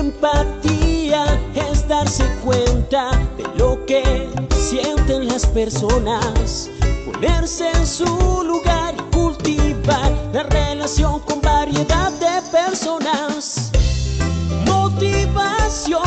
empatía es darse cuenta de lo que sienten las personas, ponerse en su lugar y cultivar la relación con variedad de personas. Motivación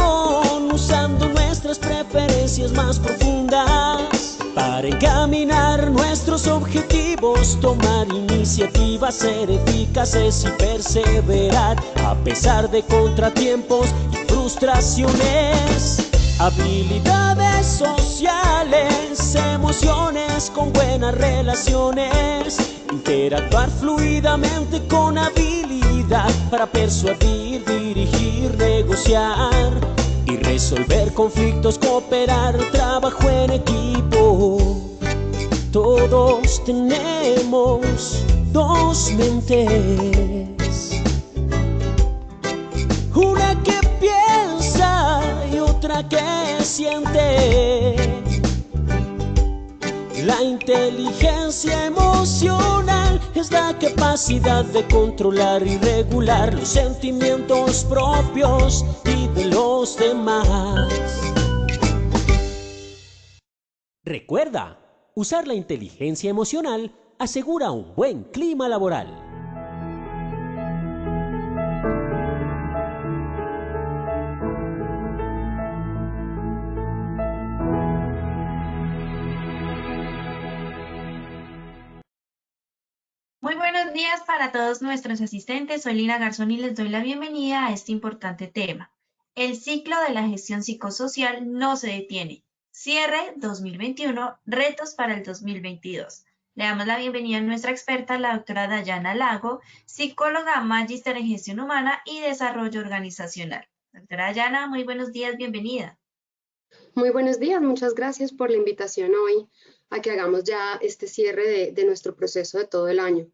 usando nuestras preferencias más profundas para encaminar nuestros objetivos, tomar iniciativas, ser eficaces y perseverar a pesar de contratiempos y frustraciones. Habilidades sociales, emociones con buenas relaciones, interactuar fluidamente con habilidad para persuadir, dirigir, negociar y resolver conflictos, cooperar, trabajo en equipo. Todos tenemos dos mentes, una que piensa y otra que siente. La inteligencia emocional es la capacidad de controlar y regular los sentimientos propios y de los demás. Recuerda, usar la inteligencia emocional asegura un buen clima laboral. Muy buenos días para todos nuestros asistentes. Soy Lina Garzón y les doy la bienvenida a este importante tema. El ciclo de la gestión psicosocial no se detiene. Cierre 2021, retos para el 2022. Le damos la bienvenida a nuestra experta, la doctora Dayana Lago, psicóloga, magíster en gestión humana y desarrollo organizacional. Doctora Dayana, muy buenos días, bienvenida. Muy buenos días, muchas gracias por la invitación hoy a que hagamos ya este cierre de nuestro proceso de todo el año.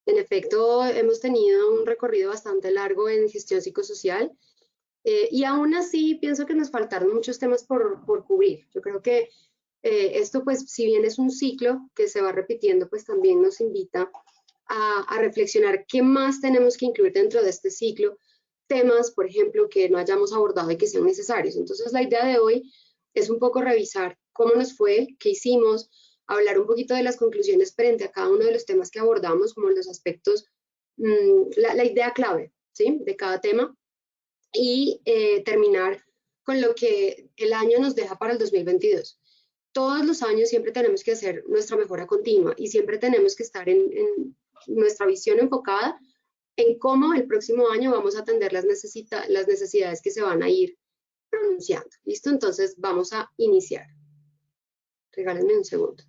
En efecto, hemos tenido un recorrido bastante largo en gestión psicosocial y aún así pienso que nos faltaron muchos temas por cubrir. Yo creo que esto, pues, si bien es un ciclo que se va repitiendo, pues también nos invita a reflexionar qué más tenemos que incluir dentro de este ciclo, temas, por ejemplo, que no hayamos abordado y que sean necesarios. Entonces, la idea de hoy es un poco revisar cómo nos fue, qué hicimos, hablar un poquito de las conclusiones frente a cada uno de los temas que abordamos, como los aspectos, la idea clave, ¿sí?, de cada tema, y terminar con lo que el año nos deja para el 2022. Todos los años siempre tenemos que hacer nuestra mejora continua y siempre tenemos que estar en nuestra visión enfocada en cómo el próximo año vamos a atender las necesidades que se van a ir pronunciando. ¿Listo? Entonces vamos a iniciar. Regálenme un segundo.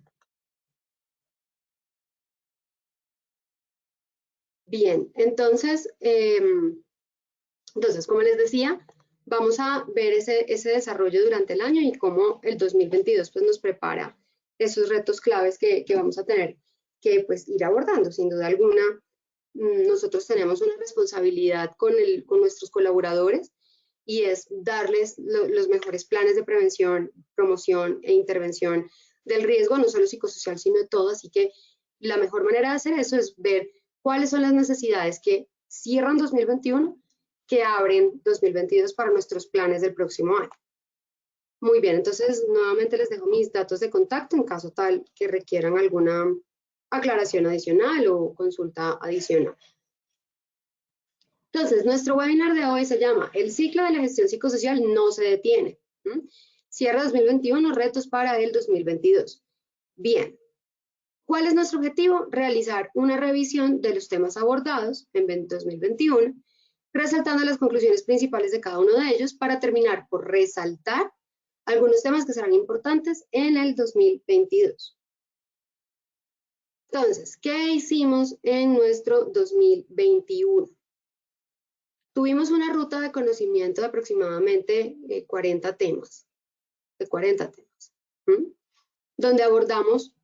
Bien, entonces como les decía, vamos a ver ese desarrollo durante el año y cómo el 2022 pues, nos prepara esos retos claves que vamos a tener que pues, ir abordando. Sin duda alguna, nosotros tenemos una responsabilidad con nuestros colaboradores y es darles los mejores planes de prevención, promoción e intervención del riesgo, no solo psicosocial, sino de todo. Así que la mejor manera de hacer eso es ver cuáles son las necesidades que cierran 2021, que abren 2022 para nuestros planes del próximo año. Muy bien, entonces nuevamente les dejo mis datos de contacto en caso tal que requieran alguna aclaración adicional o consulta adicional. Entonces, nuestro webinar de hoy se llama El ciclo de la gestión psicosocial no se detiene. Cierra 2021, retos para el 2022. Bien, ¿cuál es nuestro objetivo? Realizar una revisión de los temas abordados en 2021, resaltando las conclusiones principales de cada uno de ellos para terminar por resaltar algunos temas que serán importantes en el 2022. Entonces, ¿qué hicimos en nuestro 2021? Tuvimos una ruta de conocimiento de aproximadamente 40 temas, donde abordamos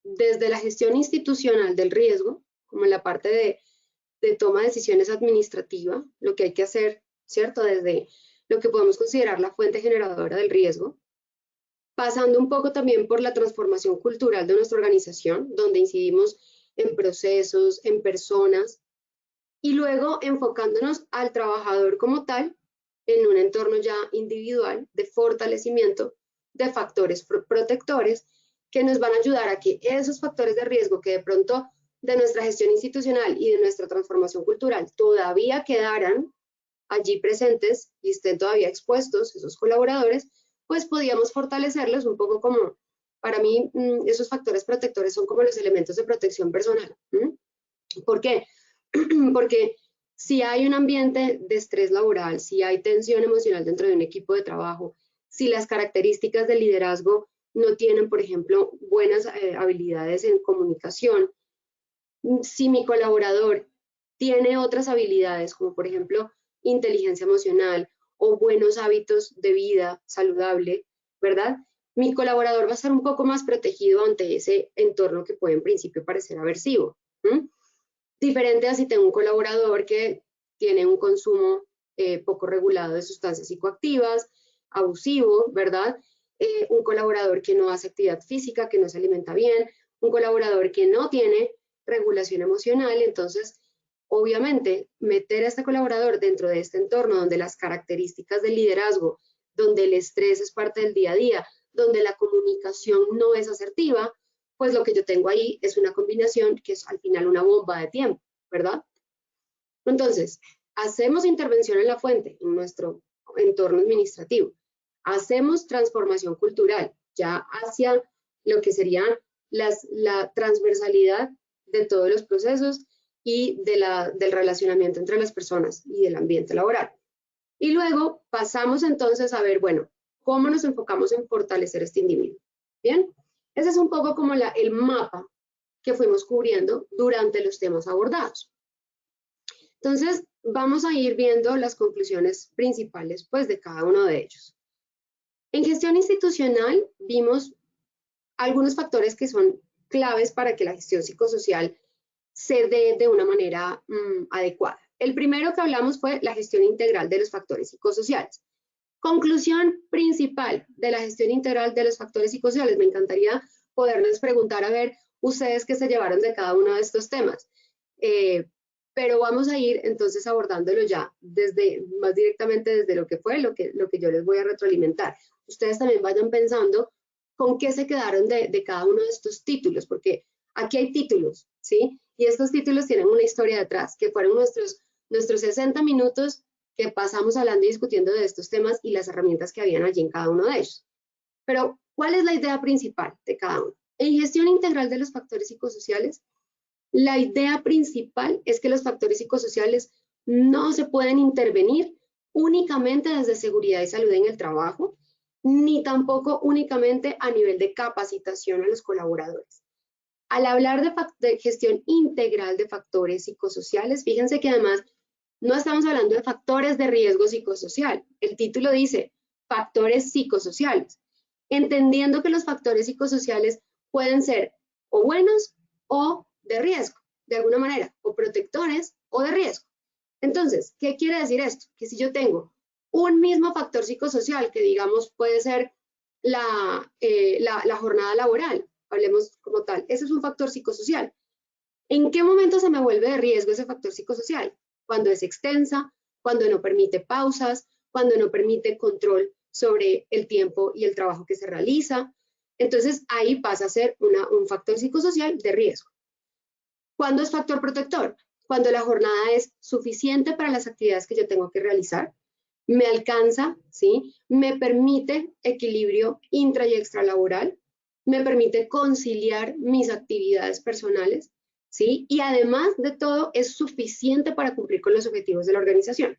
desde la gestión institucional del riesgo, como en la parte de toma de decisiones administrativa, lo que hay que hacer, ¿cierto?, desde lo que podemos considerar la fuente generadora del riesgo, pasando un poco también por la transformación cultural de nuestra organización, donde incidimos en procesos, en personas, y luego enfocándonos al trabajador como tal, en un entorno ya individual de fortalecimiento de factores protectores que nos van a ayudar a que esos factores de riesgo que de pronto de nuestra gestión institucional y de nuestra transformación cultural todavía quedaran allí presentes y estén todavía expuestos esos colaboradores, pues podíamos fortalecerlos un poco como, para mí, esos factores protectores son como los elementos de protección personal. ¿Por qué? Porque si hay un ambiente de estrés laboral, si hay tensión emocional dentro de un equipo de trabajo, si las características del liderazgo no tienen, por ejemplo, buenas habilidades en comunicación, si mi colaborador tiene otras habilidades, como por ejemplo inteligencia emocional o buenos hábitos de vida saludable, ¿verdad? Mi colaborador va a estar un poco más protegido ante ese entorno que puede en principio parecer aversivo. Diferente a si tengo un colaborador que tiene un consumo poco regulado de sustancias psicoactivas, abusivo, ¿verdad? Un colaborador que no hace actividad física, que no se alimenta bien, un colaborador que no tiene regulación emocional. Entonces, obviamente, meter a este colaborador dentro de este entorno donde las características del liderazgo, donde el estrés es parte del día a día, donde la comunicación no es asertiva, pues lo que yo tengo ahí es una combinación que es al final una bomba de tiempo, ¿verdad? Entonces, hacemos intervención en la fuente, en nuestro entorno administrativo, hacemos transformación cultural, ya hacia lo que sería la transversalidad de todos los procesos y del relacionamiento entre las personas y del ambiente laboral. Y luego pasamos entonces a ver, bueno, ¿cómo nos enfocamos en fortalecer este individuo? ¿Bien? Ese es un poco como el mapa que fuimos cubriendo durante los temas abordados. Entonces, vamos a ir viendo las conclusiones principales pues, de cada uno de ellos. En gestión institucional vimos algunos factores que son claves para que la gestión psicosocial se dé de una manera adecuada. El primero que hablamos fue la gestión integral de los factores psicosociales. Conclusión principal de la gestión integral de los factores psicosociales. Me encantaría poderles preguntar, a ver, ustedes qué se llevaron de cada uno de estos temas. Pero vamos a ir entonces abordándolo ya más directamente desde lo que fue, lo que yo les voy a retroalimentar. Ustedes también vayan pensando con qué se quedaron de cada uno de estos títulos, porque aquí hay títulos, ¿sí? Y estos títulos tienen una historia detrás, que fueron nuestros 60 minutos que pasamos hablando y discutiendo de estos temas y las herramientas que habían allí en cada uno de ellos. Pero, ¿cuál es la idea principal de cada uno? En gestión integral de los factores psicosociales, la idea principal es que los factores psicosociales no se pueden intervenir únicamente desde seguridad y salud en el trabajo, ni tampoco únicamente a nivel de capacitación a los colaboradores. Al hablar de gestión integral de factores psicosociales, fíjense que además no estamos hablando de factores de riesgo psicosocial. El título dice factores psicosociales, entendiendo que los factores psicosociales pueden ser o buenos o de riesgo, de alguna manera, o protectores o de riesgo. Entonces, ¿qué quiere decir esto? Que si yo tengo un mismo factor psicosocial, que digamos puede ser la jornada laboral, hablemos como tal, ese es un factor psicosocial. ¿En qué momento se me vuelve de riesgo ese factor psicosocial? Cuando es extensa, cuando no permite pausas, cuando no permite control sobre el tiempo y el trabajo que se realiza. Entonces, ahí pasa a ser un factor psicosocial de riesgo. ¿Cuándo es factor protector? Cuando la jornada es suficiente para las actividades que yo tengo que realizar, me alcanza, ¿sí? Me permite equilibrio intra y extralaboral, me permite conciliar mis actividades personales, ¿sí? Y además de todo, es suficiente para cumplir con los objetivos de la organización.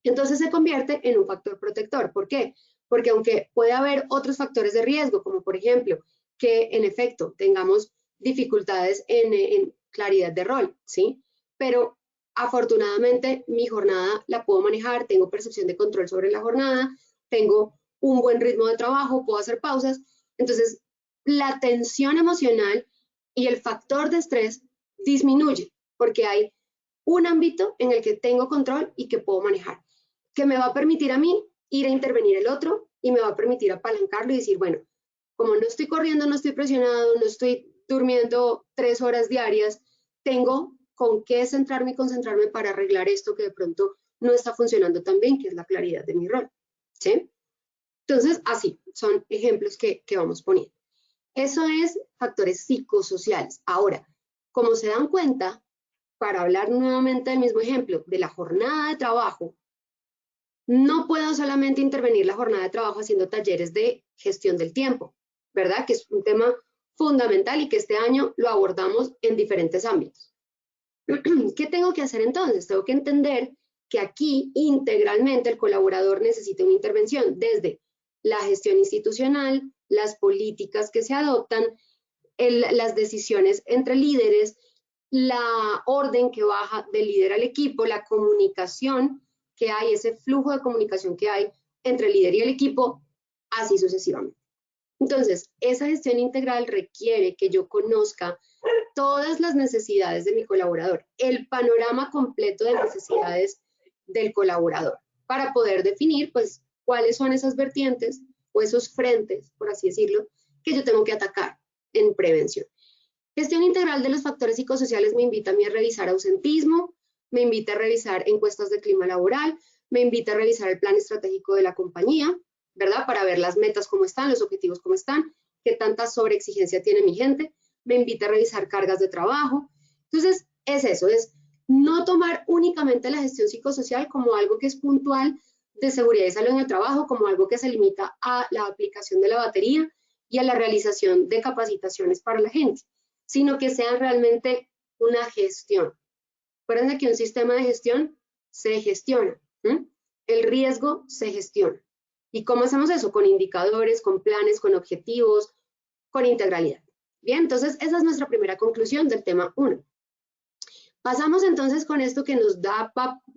Entonces se convierte en un factor protector. ¿Por qué? Porque aunque puede haber otros factores de riesgo, como por ejemplo, que en efecto tengamos dificultades en claridad de rol, ¿sí? Pero afortunadamente mi jornada la puedo manejar, tengo percepción de control sobre la jornada, tengo un buen ritmo de trabajo, puedo hacer pausas. Entonces, la tensión emocional y el factor de estrés disminuye porque hay un ámbito en el que tengo control y que puedo manejar, que me va a permitir a mí ir a intervenir el otro y me va a permitir apalancarlo y decir, bueno, como no estoy corriendo, no estoy presionado, no estoy durmiendo 3 horas diarias, tengo con qué centrarme y concentrarme para arreglar esto que de pronto no está funcionando tan bien, que es la claridad de mi rol, ¿sí? Entonces, así, son ejemplos que vamos poniendo. Eso es factores psicosociales. Ahora, como se dan cuenta, para hablar nuevamente del mismo ejemplo, de la jornada de trabajo, no puedo solamente intervenir la jornada de trabajo haciendo talleres de gestión del tiempo, ¿verdad? Que es un tema fundamental y que este año lo abordamos en diferentes ámbitos. ¿Qué tengo que hacer entonces? Tengo que entender que aquí integralmente el colaborador necesita una intervención desde la gestión institucional, las políticas que se adoptan, las decisiones entre líderes, la orden que baja del líder al equipo, la comunicación que hay, ese flujo de comunicación que hay entre el líder y el equipo, así sucesivamente. Entonces, esa gestión integral requiere que yo conozca todas las necesidades de mi colaborador, el panorama completo de necesidades del colaborador, para poder definir, pues, cuáles son esas vertientes o esos frentes, por así decirlo, que yo tengo que atacar en prevención. Gestión integral de los factores psicosociales me invita a mí a revisar ausentismo, me invita a revisar encuestas de clima laboral, me invita a revisar el plan estratégico de la compañía, ¿verdad? Para ver las metas cómo están, los objetivos cómo están, qué tanta sobreexigencia tiene mi gente, me invita a revisar cargas de trabajo. Entonces, es eso, es no tomar únicamente la gestión psicosocial como algo que es puntual de seguridad y salud en el trabajo, como algo que se limita a la aplicación de la batería y a la realización de capacitaciones para la gente, sino que sea realmente una gestión. Recuerden que un sistema de gestión se gestiona, el riesgo se gestiona. ¿Y cómo hacemos eso? Con indicadores, con planes, con objetivos, con integralidad. Bien, entonces esa es nuestra primera conclusión del tema 1. Pasamos entonces con esto que nos da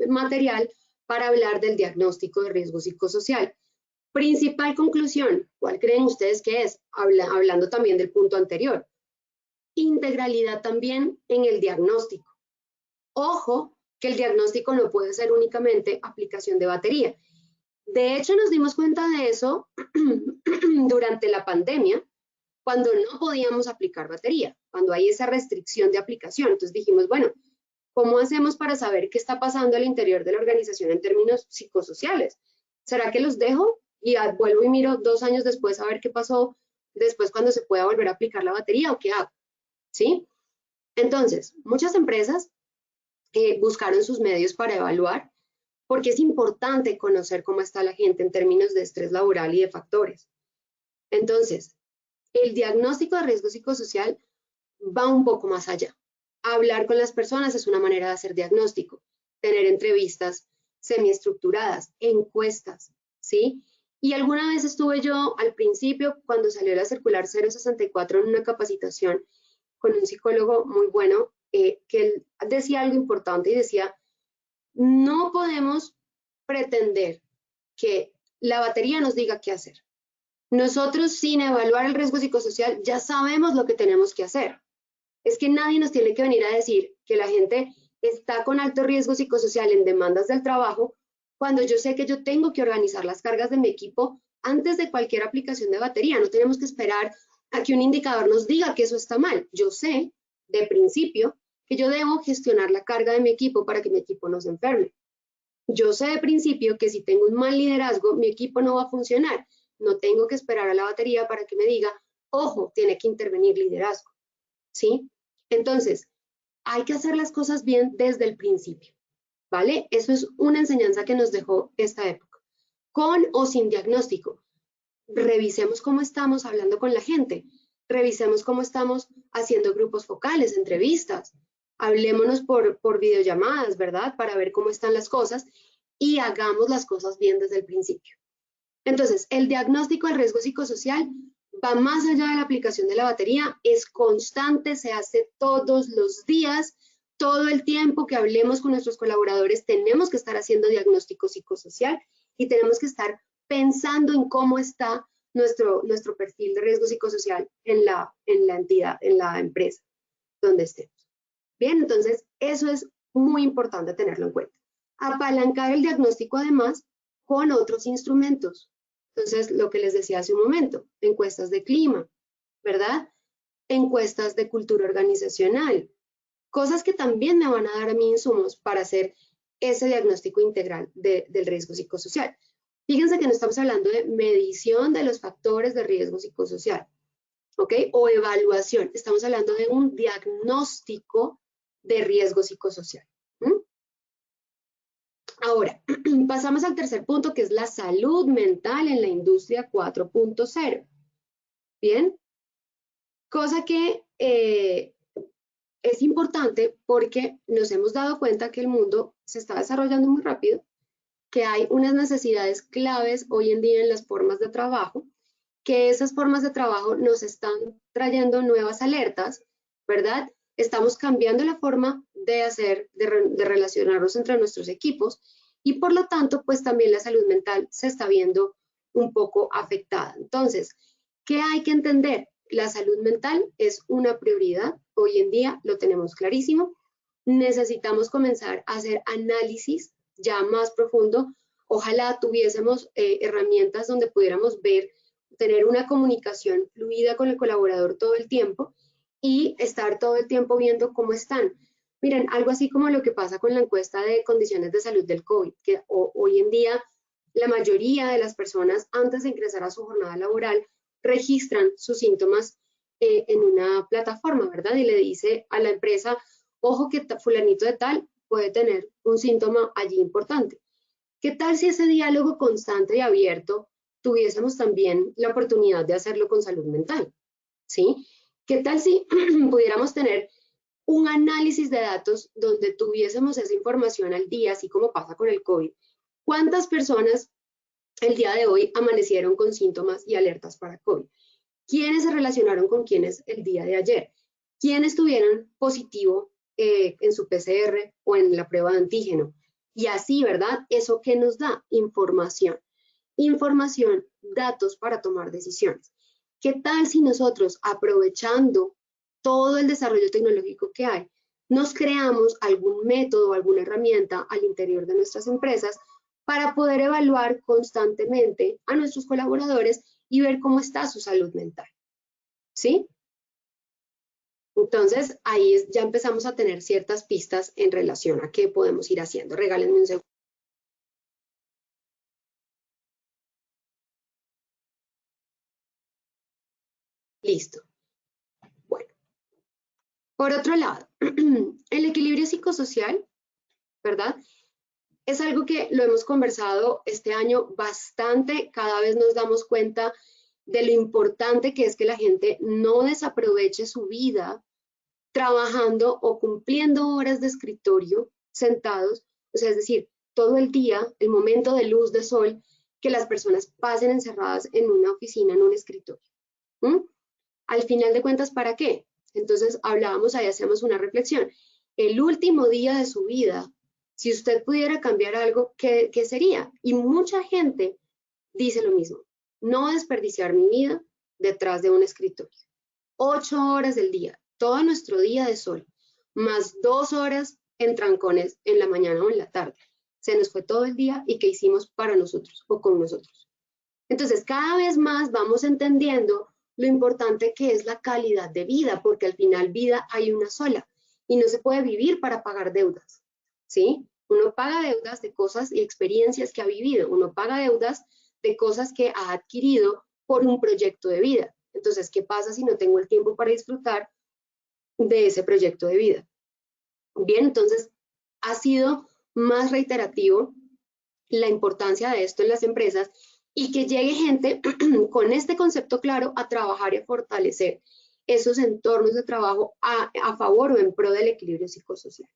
material para hablar del diagnóstico de riesgo psicosocial. Principal conclusión, ¿cuál creen ustedes que es? Hablando también del punto anterior. Integralidad también en el diagnóstico. Ojo, que el diagnóstico no puede ser únicamente aplicación de batería. De hecho, nos dimos cuenta de eso durante la pandemia, cuando no podíamos aplicar batería, cuando hay esa restricción de aplicación. Entonces dijimos, bueno, ¿cómo hacemos para saber qué está pasando al interior de la organización en términos psicosociales? ¿Será que los dejo y vuelvo y miro 2 años después a ver qué pasó después cuando se pueda volver a aplicar la batería o qué hago? ¿Sí? Entonces, muchas empresas buscaron sus medios para evaluar, porque es importante conocer cómo está la gente en términos de estrés laboral y de factores. Entonces, el diagnóstico de riesgo psicosocial va un poco más allá. Hablar con las personas es una manera de hacer diagnóstico, tener entrevistas semiestructuradas, encuestas, ¿sí? Y alguna vez estuve yo al principio, cuando salió la circular 064 en una capacitación con un psicólogo muy bueno, que él decía algo importante y decía, no podemos pretender que la batería nos diga qué hacer. Nosotros, sin evaluar el riesgo psicosocial, ya sabemos lo que tenemos que hacer. Es que nadie nos tiene que venir a decir que la gente está con alto riesgo psicosocial en demandas del trabajo, cuando yo sé que yo tengo que organizar las cargas de mi equipo antes de cualquier aplicación de batería. No tenemos que esperar a que un indicador nos diga que eso está mal. Yo sé, de principio, que yo debo gestionar la carga de mi equipo para que mi equipo no se enferme. Yo sé de principio que si tengo un mal liderazgo, mi equipo no va a funcionar. No tengo que esperar a la batería para que me diga, ojo, tiene que intervenir liderazgo, ¿sí? Entonces, hay que hacer las cosas bien desde el principio, ¿vale? Eso es una enseñanza que nos dejó esta época. Con o sin diagnóstico, revisemos cómo estamos hablando con la gente, revisemos cómo estamos haciendo grupos focales, entrevistas, hablémonos por videollamadas, ¿verdad? Para ver cómo están las cosas y hagamos las cosas bien desde el principio. Entonces, el diagnóstico del riesgo psicosocial va más allá de la aplicación de la batería, es constante, se hace todos los días, todo el tiempo que hablemos con nuestros colaboradores tenemos que estar haciendo diagnóstico psicosocial y tenemos que estar pensando en cómo está nuestro perfil de riesgo psicosocial en la entidad, en la empresa donde estemos. Bien, entonces eso es muy importante tenerlo en cuenta. Apalancar el diagnóstico además con otros instrumentos. Entonces, lo que les decía hace un momento, encuestas de clima, ¿verdad? Encuestas de cultura organizacional, cosas que también me van a dar a mí insumos para hacer ese diagnóstico integral del riesgo psicosocial. Fíjense que no estamos hablando de medición de los factores de riesgo psicosocial, ¿ok? O evaluación, estamos hablando de un diagnóstico de riesgo psicosocial. Ahora, pasamos al tercer punto, que es la salud mental en la industria 4.0. Bien, cosa que es importante porque nos hemos dado cuenta que el mundo se está desarrollando muy rápido, que hay unas necesidades claves hoy en día en las formas de trabajo, que esas formas de trabajo nos están trayendo nuevas alertas, ¿verdad? Estamos cambiando la forma de hacer, de relacionarnos entre nuestros equipos y por lo tanto, pues también la salud mental se está viendo un poco afectada. Entonces, ¿qué hay que entender? La salud mental es una prioridad, hoy en día lo tenemos clarísimo. Necesitamos comenzar a hacer análisis ya más profundo. Ojalá tuviésemos herramientas donde pudiéramos ver, tener una comunicación fluida con el colaborador todo el tiempo y estar todo el tiempo viendo cómo están. Miren, algo así como lo que pasa con la encuesta de condiciones de salud del COVID, que hoy en día la mayoría de las personas antes de ingresar a su jornada laboral registran sus síntomas en una plataforma, ¿verdad? Y le dice a la empresa, ojo que fulanito de tal puede tener un síntoma allí importante. ¿Qué tal si ese diálogo constante y abierto tuviésemos también la oportunidad de hacerlo con salud mental? ¿Sí? ¿Qué tal si pudiéramos tener un análisis de datos donde tuviésemos esa información al día, así como pasa con el COVID? ¿Cuántas personas el día de hoy amanecieron con síntomas y alertas para COVID? ¿Quiénes se relacionaron con quiénes el día de ayer? ¿Quiénes tuvieron positivo en su PCR o en la prueba de antígeno? Y así, ¿verdad? ¿Eso qué nos da? Información. Información, datos para tomar decisiones. ¿Qué tal si nosotros, aprovechando todo el desarrollo tecnológico que hay, nos creamos algún método o alguna herramienta al interior de nuestras empresas para poder evaluar constantemente a nuestros colaboradores y ver cómo está su salud mental? ¿Sí? Entonces, ahí ya empezamos a tener ciertas pistas en relación a qué podemos ir haciendo. Regálenme un segundo. Listo. Bueno. Por otro lado, el equilibrio psicosocial, ¿verdad? Es algo que lo hemos conversado este año bastante. Cada vez nos damos cuenta de lo importante que es que la gente no desaproveche su vida trabajando o cumpliendo horas de escritorio sentados, o sea, es decir, todo el día, el momento de luz de sol, que las personas pasen encerradas en una oficina, en un escritorio. Al final de cuentas, ¿para qué? Entonces hablábamos ahí, hacíamos una reflexión. El último día de su vida, si usted pudiera cambiar algo, ¿qué sería? Y mucha gente dice lo mismo: no desperdiciar mi vida detrás de un escritorio. 8 horas del día, todo nuestro día de sol, más 2 horas en trancones en la mañana o en la tarde. Se nos fue todo el día y ¿qué hicimos para nosotros o con nosotros? Entonces, cada vez más vamos entendiendo lo importante que es la calidad de vida, porque al final vida hay una sola y no se puede vivir para pagar deudas, ¿sí? Uno paga deudas de cosas y experiencias que ha vivido, uno paga deudas de cosas que ha adquirido por un proyecto de vida. Entonces, ¿qué pasa si no tengo el tiempo para disfrutar de ese proyecto de vida? Bien, entonces ha sido más reiterativo la importancia de esto en las empresas y que llegue gente con este concepto claro a trabajar y a fortalecer esos entornos de trabajo a favor o en pro del equilibrio psicosocial.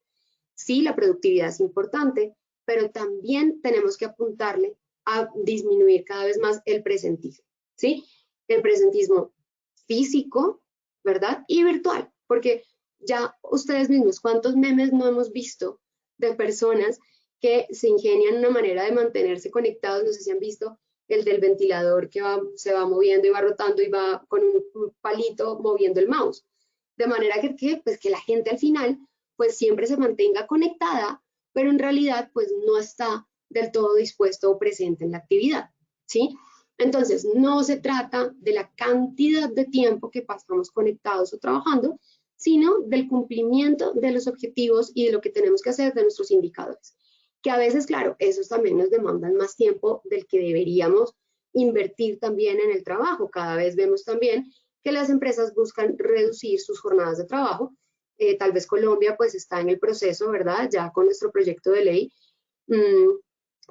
Sí, la productividad es importante, pero también tenemos que apuntarle a disminuir cada vez más el presentismo, ¿sí? El presentismo físico, ¿verdad? Y virtual, porque ya ustedes mismos, ¿cuántos memes no hemos visto de personas que se ingenian una manera de mantenerse conectados? No sé si han visto el del ventilador que se va moviendo y va rotando y va con un palito moviendo el mouse. De manera pues que la gente al final pues siempre se mantenga conectada, pero en realidad pues no está del todo dispuesto o presente en la actividad, ¿sí? Entonces, no se trata de la cantidad de tiempo que pasamos conectados o trabajando, sino del cumplimiento de los objetivos y de lo que tenemos que hacer de nuestros indicadores. que a veces, claro, esos también nos demandan más tiempo del que deberíamos invertir también en el trabajo. Cada vez vemos también que las empresas buscan reducir sus jornadas de trabajo. Tal vez Colombia pues está en el proceso, ¿verdad? Ya con nuestro proyecto de ley,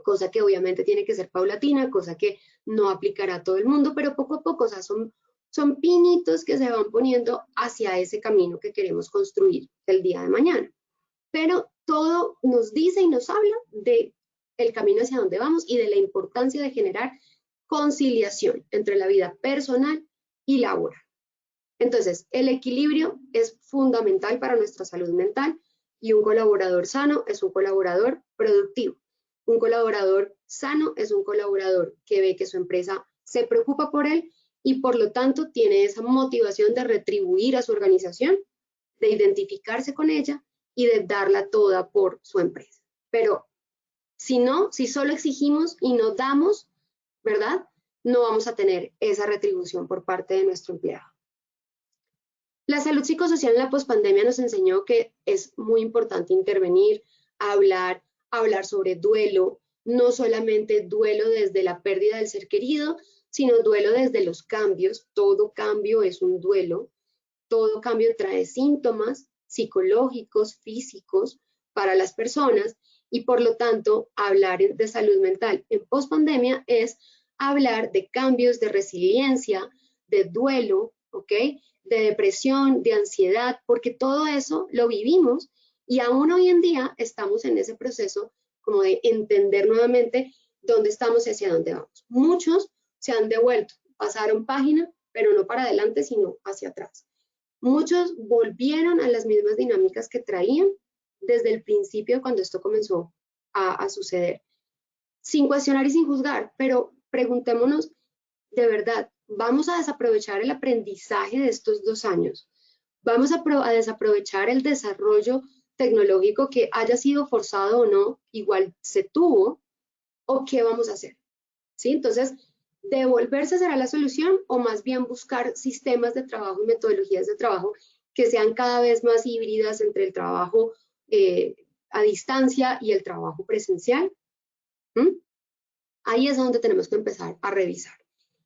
cosa que obviamente tiene que ser paulatina, cosa que no aplicará a todo el mundo, pero poco a poco, o sea, son pinitos que se van poniendo hacia ese camino que queremos construir el día de mañana. Pero todo nos dice y nos habla de el camino hacia donde vamos y de la importancia de generar conciliación entre la vida personal y laboral. Entonces, el equilibrio es fundamental para nuestra salud mental y un colaborador sano es un colaborador productivo. Un colaborador sano es un colaborador que ve que su empresa se preocupa por él y por lo tanto tiene esa motivación de retribuir a su organización, de identificarse con ella y de darla toda por su empresa. Pero si no, si solo exigimos y no damos, ¿verdad? No vamos a tener esa retribución por parte de nuestro empleado. La salud psicosocial en la pospandemia nos enseñó que es muy importante intervenir, hablar sobre duelo, no solamente duelo desde la pérdida del ser querido, sino duelo desde los cambios. Todo cambio es un duelo, todo cambio trae síntomas psicológicos, físicos para las personas y por lo tanto hablar de salud mental en pospandemia es hablar de cambios, de resiliencia, de duelo, ¿ok? De depresión, de ansiedad, porque todo eso lo vivimos y aún hoy en día estamos en ese proceso como de entender nuevamente dónde estamos y hacia dónde vamos. Muchos se han devuelto, pasaron página, pero no para adelante, sino hacia atrás. Muchos volvieron a las mismas dinámicas que traían desde el principio cuando esto comenzó a suceder. Sin cuestionar y sin juzgar, pero preguntémonos, de verdad, ¿vamos a desaprovechar el aprendizaje de estos 2 años? ¿Vamos a desaprovechar el desarrollo tecnológico que haya sido forzado o no, igual se tuvo? ¿O qué vamos a hacer? ¿Sí? Entonces, ¿devolverse será la solución o más bien buscar sistemas de trabajo y metodologías de trabajo que sean cada vez más híbridas entre el trabajo a distancia y el trabajo presencial? Ahí es donde tenemos que empezar a revisar.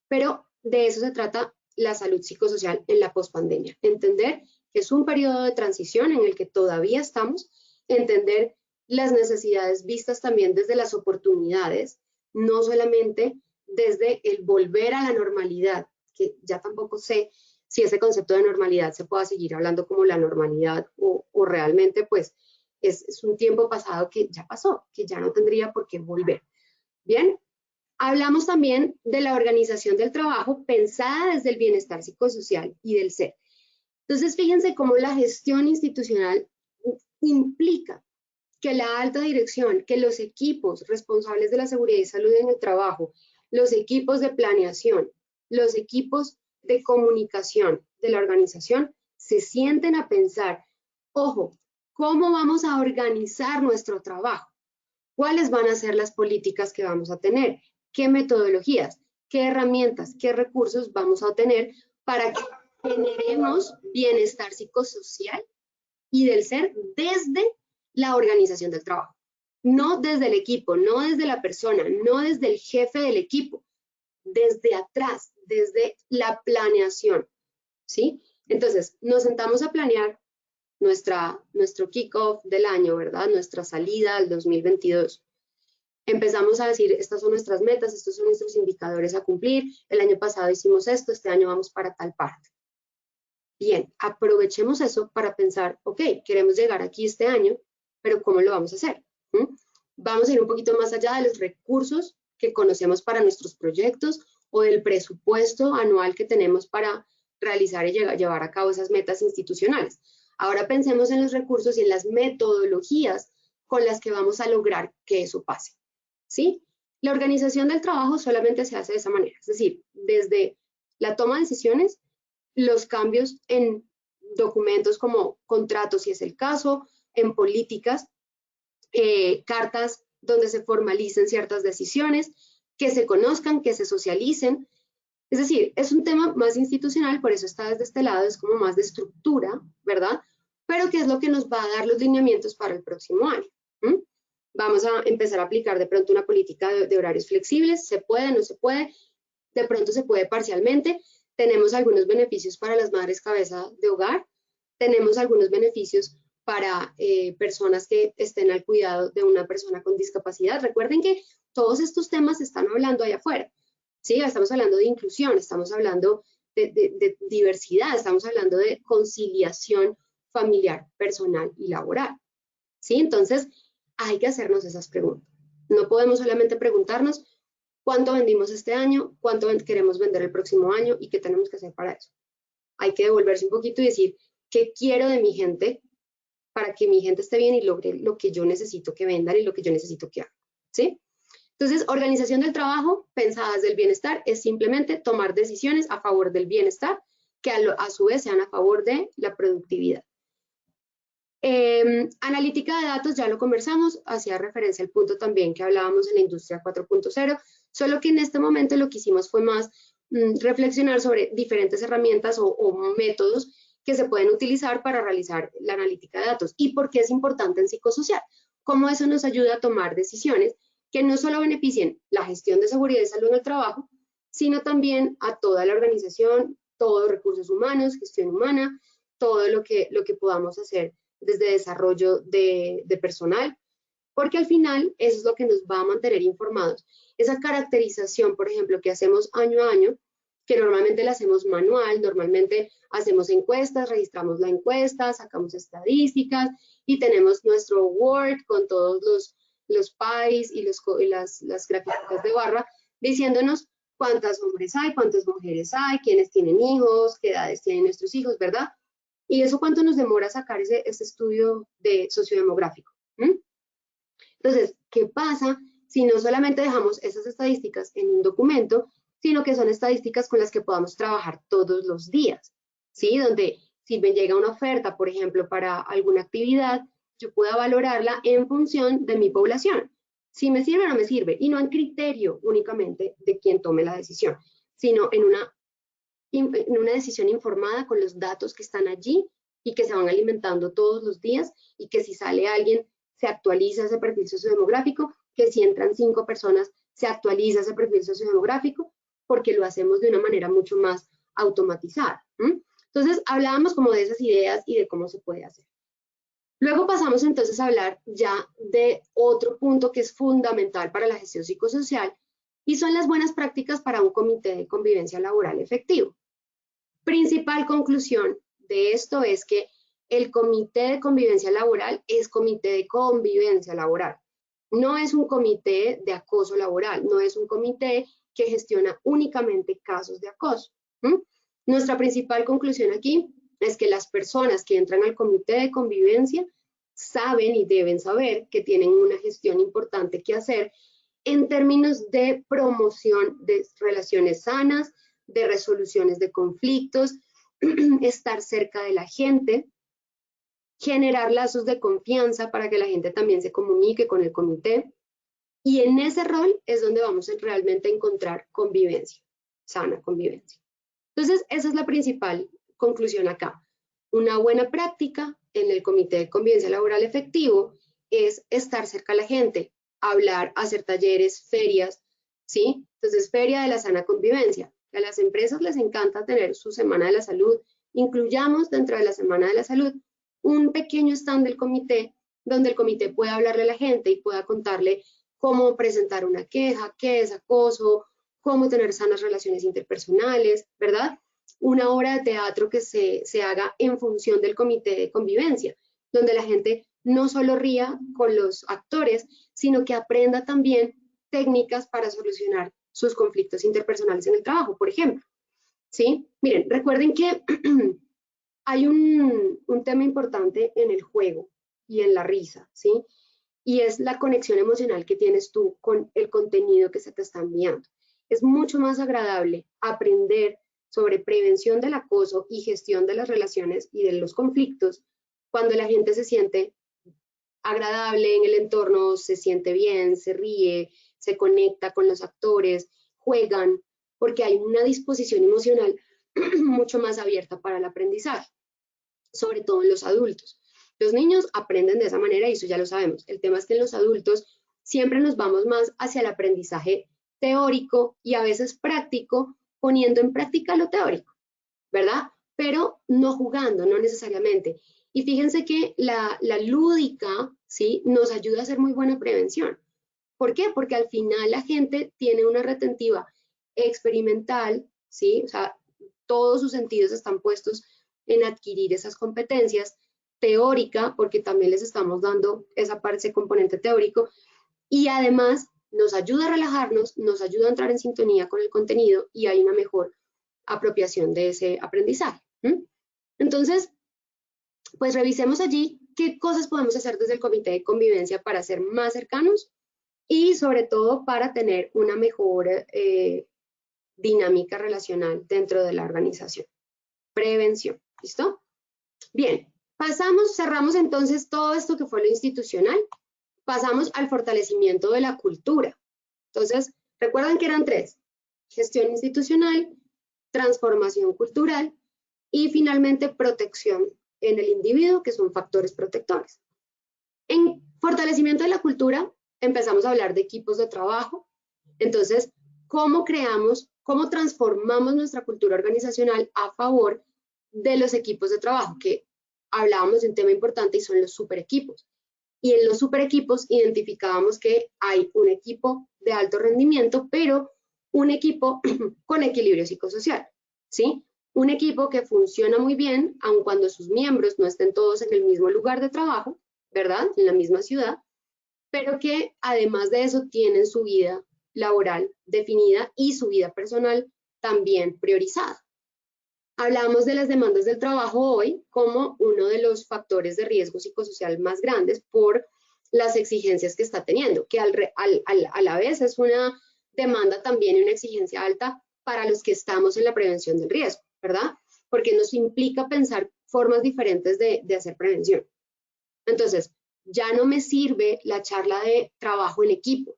Pero de eso se trata la salud psicosocial en la pospandemia. Entender que es un periodo de transición en el que todavía estamos, entender las necesidades vistas también desde las oportunidades, no solamente desde el volver a la normalidad, que ya tampoco sé si ese concepto de normalidad se pueda seguir hablando como la normalidad o realmente pues es un tiempo pasado que ya pasó, que ya no tendría por qué volver. Bien, hablamos también de la organización del trabajo pensada desde el bienestar psicosocial y del ser. Entonces, fíjense cómo la gestión institucional implica que la alta dirección, que los equipos responsables de la seguridad y salud en el trabajo, los equipos de planeación, los equipos de comunicación de la organización, se sienten a pensar, ojo, ¿cómo vamos a organizar nuestro trabajo? ¿Cuáles van a ser las políticas que vamos a tener? ¿Qué metodologías? ¿Qué herramientas? ¿Qué recursos vamos a tener para que generemos bienestar psicosocial y del ser desde la organización del trabajo? No desde el equipo, no desde la persona, no desde el jefe del equipo, desde atrás, desde la planeación, ¿sí? Entonces, nos sentamos a planear nuestro kickoff del año, ¿verdad? Nuestra salida al 2022. Empezamos a decir, estas son nuestras metas, estos son nuestros indicadores a cumplir, el año pasado hicimos esto, este año vamos para tal parte. Bien, aprovechemos eso para pensar, ok, queremos llegar aquí este año, pero ¿cómo lo vamos a hacer? Vamos a ir un poquito más allá de los recursos que conocemos para nuestros proyectos o del presupuesto anual que tenemos para realizar y llevar a cabo esas metas institucionales. Ahora pensemos en los recursos y en las metodologías con las que vamos a lograr que eso pase, ¿sí? La organización del trabajo solamente se hace de esa manera, es decir, desde la toma de decisiones, los cambios en documentos como contratos, si es el caso, en políticas, cartas donde se formalicen ciertas decisiones, que se conozcan, que se socialicen. Es decir, es un tema más institucional, por eso está desde este lado, es como más de estructura, ¿verdad? Pero que es lo que nos va a dar los lineamientos para el próximo año. Vamos a empezar a aplicar de pronto una política de horarios flexibles. ¿Se puede? ¿No se puede? De pronto se puede parcialmente. Tenemos algunos beneficios para las madres cabeza de hogar. Tenemos algunos beneficios para personas que estén al cuidado de una persona con discapacidad. Recuerden que todos estos temas se están hablando allá afuera. ¿Sí? Estamos hablando de inclusión, estamos hablando de diversidad, estamos hablando de conciliación familiar, personal y laboral. ¿Sí? Entonces, hay que hacernos esas preguntas. No podemos solamente preguntarnos cuánto vendimos este año, cuánto queremos vender el próximo año y qué tenemos que hacer para eso. Hay que devolverse un poquito y decir, ¿qué quiero de mi gente para que mi gente esté bien y logre lo que yo necesito que vendan y lo que yo necesito que hagan? ¿Sí? Entonces, organización del trabajo pensada desde el bienestar es simplemente tomar decisiones a favor del bienestar que a su vez sean a favor de la productividad. Analítica de datos, ya lo conversamos, hacía referencia al punto también que hablábamos en la industria 4.0, solo que en este momento lo que hicimos fue más reflexionar sobre diferentes herramientas o métodos que se pueden utilizar para realizar la analítica de datos y por qué es importante en psicosocial, cómo eso nos ayuda a tomar decisiones que no solo beneficien la gestión de seguridad y salud en el trabajo, sino también a toda la organización, todos recursos humanos, gestión humana, todo lo que podamos hacer desde desarrollo de personal, porque al final eso es lo que nos va a mantener informados. Esa caracterización, por ejemplo, que hacemos año a año, que normalmente la hacemos manual, normalmente hacemos encuestas, registramos la encuesta, sacamos estadísticas y tenemos nuestro Word con todos los pies y las gráficas de barra, diciéndonos cuántos hombres hay, cuántas mujeres hay, quiénes tienen hijos, qué edades tienen nuestros hijos, ¿verdad? ¿Y eso cuánto nos demora sacar ese estudio sociodemográfico? Entonces, ¿qué pasa si no solamente dejamos esas estadísticas en un documento, sino que son estadísticas con las que podamos trabajar todos los días? ¿Sí? Donde si me llega una oferta, por ejemplo, para alguna actividad, yo pueda valorarla en función de mi población. Si me sirve o no me sirve, y no en criterio únicamente de quien tome la decisión, sino en una decisión informada con los datos que están allí y que se van alimentando todos los días y que si sale alguien se actualiza ese perfil sociodemográfico, que si entran 5 personas se actualiza ese perfil sociodemográfico, porque lo hacemos de una manera mucho más automatizada. Entonces hablábamos como de esas ideas y de cómo se puede hacer. Luego pasamos entonces a hablar ya de otro punto que es fundamental para la gestión psicosocial y son las buenas prácticas para un comité de convivencia laboral efectivo. Principal conclusión de esto es que el comité de convivencia laboral es comité de convivencia laboral. No es un comité de acoso laboral, no es un comité que gestiona únicamente casos de acoso. Nuestra principal conclusión aquí es que las personas que entran al comité de convivencia saben y deben saber que tienen una gestión importante que hacer en términos de promoción de relaciones sanas, de resoluciones de conflictos, estar cerca de la gente, generar lazos de confianza para que la gente también se comunique con el comité. Y en ese rol es donde vamos realmente a encontrar convivencia, sana convivencia. Entonces, esa es la principal conclusión acá. Una buena práctica en el comité de convivencia laboral efectivo es estar cerca de la gente, hablar, hacer talleres, ferias, ¿sí? Entonces, feria de la sana convivencia. A las empresas les encanta tener su semana de la salud. Incluyamos dentro de la semana de la salud un pequeño stand del comité donde el comité pueda hablarle a la gente y pueda contarle cómo presentar una queja, qué es acoso, cómo tener sanas relaciones interpersonales, ¿verdad? Una obra de teatro que se haga en función del comité de convivencia, donde la gente no solo ría con los actores, sino que aprenda también técnicas para solucionar sus conflictos interpersonales en el trabajo, por ejemplo. ¿Sí? Miren, recuerden que hay un tema importante en el juego y en la risa, ¿sí? Y es la conexión emocional que tienes tú con el contenido que se te está enviando. Es mucho más agradable aprender sobre prevención del acoso y gestión de las relaciones y de los conflictos cuando la gente se siente agradable en el entorno, se siente bien, se ríe, se conecta con los actores, juegan, porque hay una disposición emocional mucho más abierta para el aprendizaje, sobre todo en los adultos. Los niños aprenden de esa manera y eso ya lo sabemos. El tema es que en los adultos siempre nos vamos más hacia el aprendizaje teórico y a veces práctico, poniendo en práctica lo teórico, ¿verdad? Pero no jugando, no necesariamente. Y fíjense que la lúdica, ¿sí? Nos ayuda a hacer muy buena prevención. ¿Por qué? Porque al final la gente tiene una retentiva experimental, ¿sí? O sea, todos sus sentidos están puestos en adquirir esas competencias, teórica, porque también les estamos dando ese componente teórico, y además nos ayuda a relajarnos, nos ayuda a entrar en sintonía con el contenido y hay una mejor apropiación de ese aprendizaje. Entonces, pues revisemos allí qué cosas podemos hacer desde el comité de convivencia para ser más cercanos y sobre todo para tener una mejor dinámica relacional dentro de la organización. Prevención, ¿listo? Bien, cerramos entonces todo esto que fue lo institucional, pasamos al fortalecimiento de la cultura. Entonces, recuerdan que eran 3, gestión institucional, transformación cultural y finalmente protección en el individuo, que son factores protectores. En fortalecimiento de la cultura, empezamos a hablar de equipos de trabajo. Entonces, ¿cómo transformamos nuestra cultura organizacional a favor de los equipos de trabajo? Que hablábamos de un tema importante y son los super equipos. Y en los super equipos identificábamos que hay un equipo de alto rendimiento, pero un equipo con equilibrio psicosocial, ¿sí? Un equipo que funciona muy bien, aun cuando sus miembros no estén todos en el mismo lugar de trabajo, ¿verdad? En la misma ciudad, pero que además de eso tienen su vida laboral definida y su vida personal también priorizada. Hablamos de las demandas del trabajo hoy como uno de los factores de riesgo psicosocial más grandes por las exigencias que está teniendo, que a la vez es una demanda también y una exigencia alta para los que estamos en la prevención del riesgo, ¿verdad? Porque nos implica pensar formas diferentes de hacer prevención. Entonces, ya no me sirve la charla de trabajo en equipo,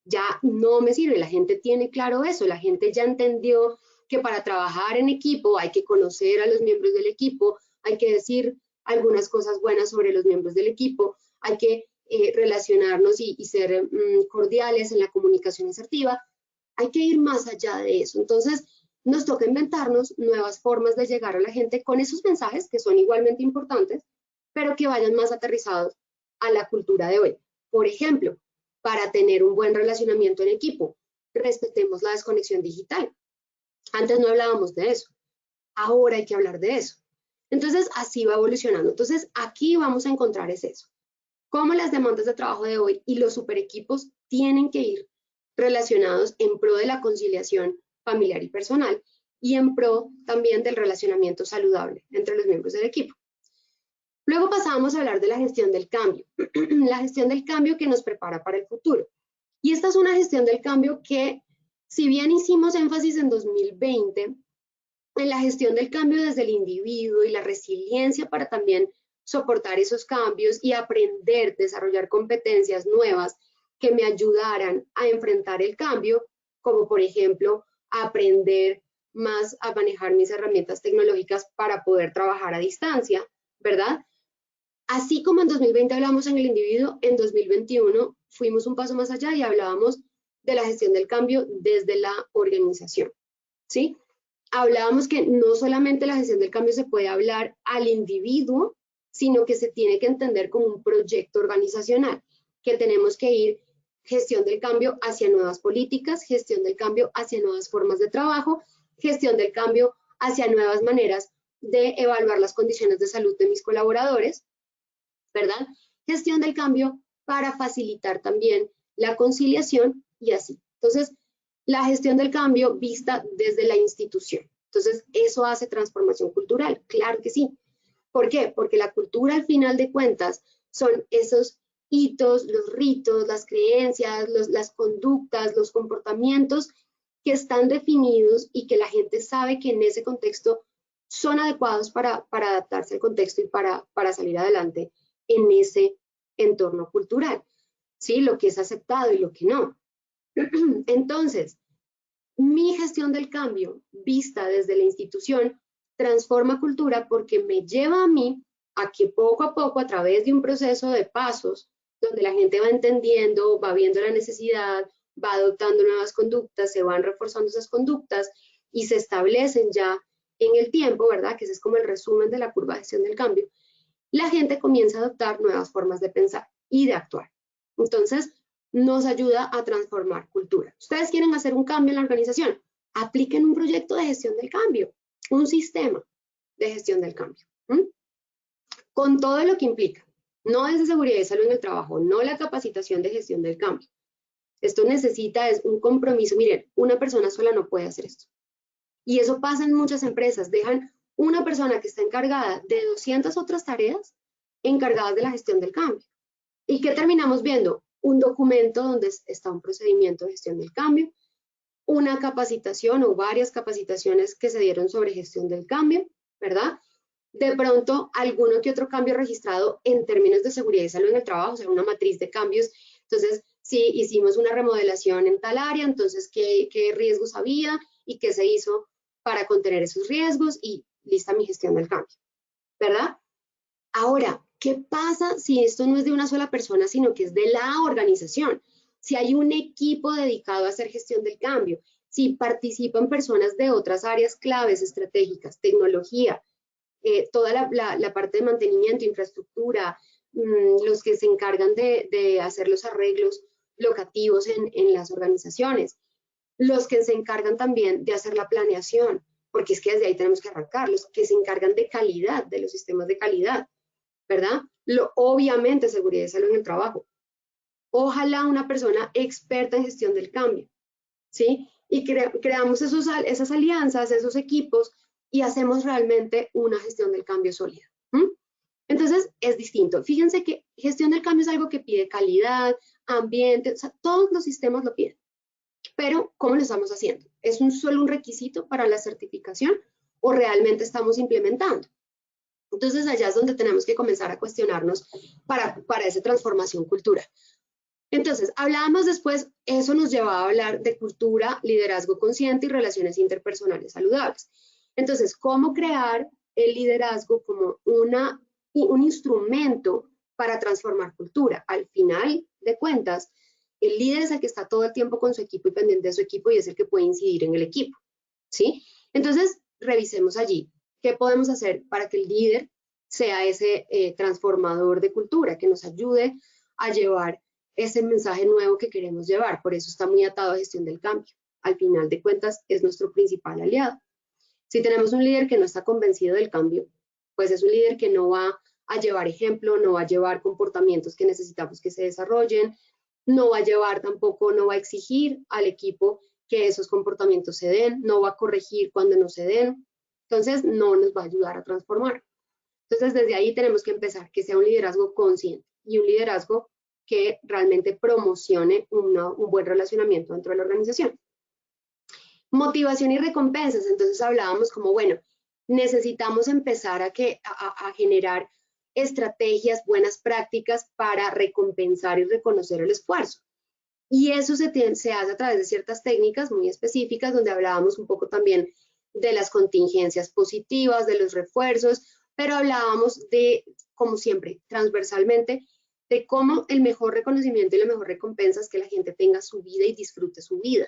ya no me sirve, la gente tiene claro eso, la gente ya entendió que para trabajar en equipo hay que conocer a los miembros del equipo, hay que decir algunas cosas buenas sobre los miembros del equipo, hay que relacionarnos y ser cordiales en la comunicación asertiva, hay que ir más allá de eso. Entonces, nos toca inventarnos nuevas formas de llegar a la gente con esos mensajes que son igualmente importantes, pero que vayan más aterrizados a la cultura de hoy. Por ejemplo, para tener un buen relacionamiento en equipo, respetemos la desconexión digital. Antes no hablábamos de eso, ahora hay que hablar de eso. Entonces, así va evolucionando. Entonces, aquí vamos a encontrar es eso. Cómo las demandas de trabajo de hoy y los super equipos tienen que ir relacionados en pro de la conciliación familiar y personal y en pro también del relacionamiento saludable entre los miembros del equipo. Luego pasamos a hablar de la gestión del cambio. La gestión del cambio que nos prepara para el futuro. Y esta es una gestión del cambio que, si bien hicimos énfasis en 2020, en la gestión del cambio desde el individuo y la resiliencia para también soportar esos cambios y aprender, desarrollar competencias nuevas que me ayudaran a enfrentar el cambio, como por ejemplo, aprender más a manejar mis herramientas tecnológicas para poder trabajar a distancia, ¿verdad? Así como en 2020 hablamos en el individuo, en 2021 fuimos un paso más allá y hablábamos de la gestión del cambio desde la organización, ¿sí? Hablábamos que no solamente la gestión del cambio se puede hablar al individuo, sino que se tiene que entender como un proyecto organizacional, que tenemos que ir gestión del cambio hacia nuevas políticas, gestión del cambio hacia nuevas formas de trabajo, gestión del cambio hacia nuevas maneras de evaluar las condiciones de salud de mis colaboradores, ¿verdad? Gestión del cambio para facilitar también la conciliación y así. Entonces, la gestión del cambio vista desde la institución. Entonces, eso hace transformación cultural, claro que sí. ¿Por qué? Porque la cultura, al final de cuentas, son esos hitos, los ritos, las creencias, las conductas, los comportamientos que están definidos y que la gente sabe que en ese contexto son adecuados para adaptarse al contexto y para salir adelante en ese entorno cultural, ¿sí? Lo que es aceptado y lo que no. Entonces, mi gestión del cambio vista desde la institución transforma cultura porque me lleva a mí a que poco a poco, a través de un proceso de pasos, donde la gente va entendiendo, va viendo la necesidad, va adoptando nuevas conductas, se van reforzando esas conductas y se establecen ya en el tiempo, ¿verdad? Que ese es como el resumen de la curva de gestión del cambio. La gente comienza a adoptar nuevas formas de pensar y de actuar. Entonces, nos ayuda a transformar cultura. Ustedes quieren hacer un cambio en la organización, apliquen un proyecto de gestión del cambio, un sistema de gestión del cambio, con todo lo que implica. No es de seguridad y salud en el trabajo, no la capacitación de gestión del cambio. Esto necesita es un compromiso. Miren, una persona sola no puede hacer esto. Y eso pasa en muchas empresas. Dejan una persona que está encargada de 200 otras tareas encargadas de la gestión del cambio. ¿Y qué terminamos viendo? Un documento donde está un procedimiento de gestión del cambio, una capacitación o varias capacitaciones que se dieron sobre gestión del cambio, ¿verdad? De pronto, alguno que otro cambio registrado en términos de seguridad y salud en el trabajo, o sea, una matriz de cambios. Entonces, si hicimos una remodelación en tal área, entonces, ¿qué riesgos había y qué se hizo para contener esos riesgos? Y lista mi gestión del cambio, ¿verdad? Ahora, ¿qué pasa si esto no es de una sola persona, sino que es de la organización? Si hay un equipo dedicado a hacer gestión del cambio, si participan personas de otras áreas claves estratégicas, tecnología, toda la parte de mantenimiento, infraestructura, los que se encargan de hacer los arreglos locativos en las organizaciones, los que se encargan también de hacer la planeación, porque es que desde ahí tenemos que arrancar, los que se encargan de calidad, de los sistemas de calidad, ¿verdad? Obviamente seguridad y salud en el trabajo. Ojalá una persona experta en gestión del cambio, ¿sí? Y creamos esas alianzas, esos equipos, y hacemos realmente una gestión del cambio sólida. Entonces, es distinto. Fíjense que gestión del cambio es algo que pide calidad, ambiente, o sea, todos los sistemas lo piden. Pero, ¿cómo lo estamos haciendo? ¿Es solo un requisito para la certificación o realmente estamos implementando? Entonces, allá es donde tenemos que comenzar a cuestionarnos para esa transformación cultural. Entonces, hablábamos después, eso nos llevaba a hablar de cultura, liderazgo consciente y relaciones interpersonales saludables. Entonces, ¿cómo crear el liderazgo como un instrumento para transformar cultura? Al final de cuentas, el líder es el que está todo el tiempo con su equipo y pendiente de su equipo y es el que puede incidir en el equipo, ¿sí? Entonces, revisemos allí. ¿Qué podemos hacer para que el líder sea ese transformador de cultura, que nos ayude a llevar ese mensaje nuevo que queremos llevar? Por eso está muy atado a gestión del cambio. Al final de cuentas, es nuestro principal aliado. Si tenemos un líder que no está convencido del cambio, pues es un líder que no va a llevar ejemplo, no va a llevar comportamientos que necesitamos que se desarrollen, no va a llevar tampoco, no va a exigir al equipo que esos comportamientos se den, no va a corregir cuando no se den. Entonces, no nos va a ayudar a transformar. Entonces, desde ahí tenemos que empezar, que sea un liderazgo consciente y un liderazgo que realmente promocione un buen relacionamiento dentro de la organización. Motivación y recompensas. Entonces, hablábamos como, bueno, necesitamos empezar a generar estrategias, buenas prácticas para recompensar y reconocer el esfuerzo. Y eso se hace a través de ciertas técnicas muy específicas, donde hablábamos un poco también de las contingencias positivas, de los refuerzos, pero hablábamos de, como siempre, transversalmente, de cómo el mejor reconocimiento y la mejor recompensa es que la gente tenga su vida y disfrute su vida.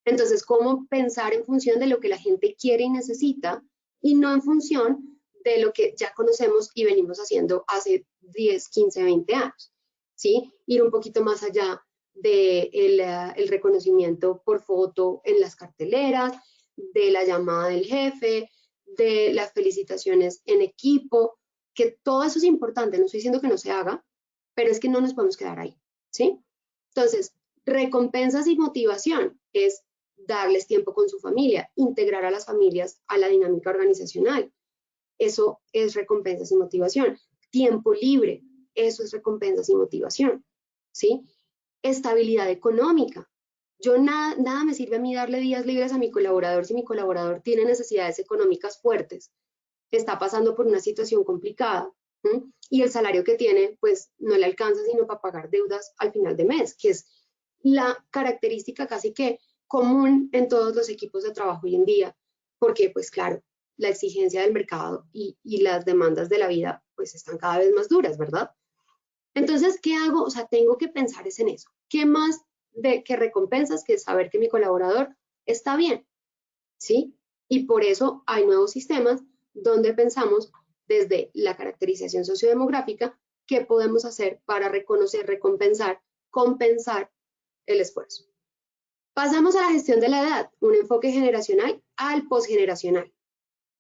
Entonces, cómo pensar en función de lo que la gente quiere y necesita, y no en función de lo que ya conocemos y venimos haciendo hace 10, 15, 20 años, ¿sí? Ir un poquito más allá del reconocimiento por foto en las carteleras, de la llamada del jefe, de las felicitaciones en equipo, que todo eso es importante. No estoy diciendo que no se haga, pero es que no nos podemos quedar ahí, ¿sí? Entonces, recompensas y motivación es darles tiempo con su familia, integrar a las familias a la dinámica organizacional. Eso es recompensas y motivación. Tiempo libre, eso es recompensas y motivación, ¿sí? Estabilidad económica. Nada me sirve a mí darle días libres a mi colaborador si mi colaborador tiene necesidades económicas fuertes, está pasando por una situación complicada, y el salario que tiene, pues no le alcanza sino para pagar deudas al final de mes, que es la característica casi que común en todos los equipos de trabajo hoy en día, porque pues claro, la exigencia del mercado y las demandas de la vida pues están cada vez más duras, ¿verdad? Entonces, ¿qué hago? O sea, tengo que pensar es en eso. ¿Qué más de que recompensas que saber que mi colaborador está bien? ¿Sí? Y por eso hay nuevos sistemas donde pensamos desde la caracterización sociodemográfica qué podemos hacer para reconocer, recompensar, compensar el esfuerzo. Pasamos a la gestión de la edad, un enfoque generacional al posgeneracional.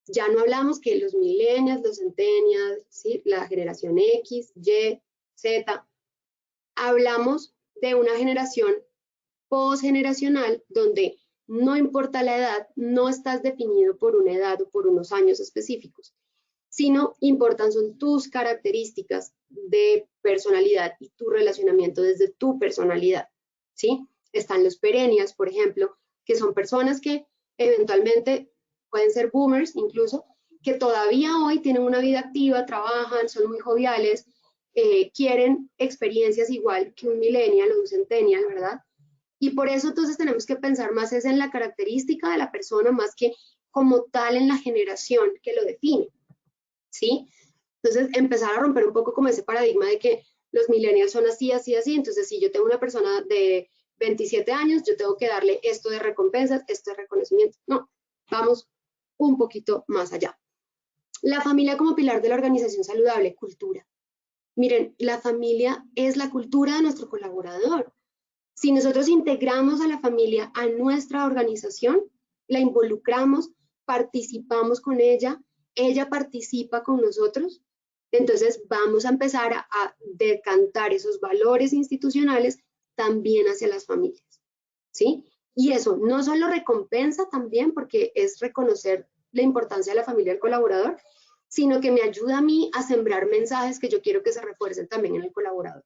Ya no hablamos que los millennials, los centennials, ¿sí? La generación X, Y, Z. Hablamos de una generación posgeneracional donde no importa la edad, no estás definido por una edad o por unos años específicos, sino importan son tus características de personalidad y tu relacionamiento desde tu personalidad, ¿sí? Están los perennials, por ejemplo, que son personas que eventualmente pueden ser boomers incluso, que todavía hoy tienen una vida activa, trabajan, son muy joviales, quieren experiencias igual que un millennial o un centennial, ¿verdad? Y por eso entonces tenemos que pensar más es en la característica de la persona más que como tal en la generación que lo define, ¿sí? Entonces empezar a romper un poco como ese paradigma de que los millennials son así, así, así. Entonces si yo tengo una persona de 27 años, yo tengo que darle esto de recompensas, esto de reconocimiento. No, vamos un poquito más allá. La familia como pilar de la organización saludable, cultura. Miren, la familia es la cultura de nuestro colaborador. Si nosotros integramos a la familia a nuestra organización, la involucramos, participamos con ella participa con nosotros, entonces vamos a empezar a decantar esos valores institucionales también hacia las familias, ¿sí? Y eso no solo recompensa también, porque es reconocer la importancia de la familia del colaborador, sino que me ayuda a mí a sembrar mensajes que yo quiero que se refuercen también en el colaborador.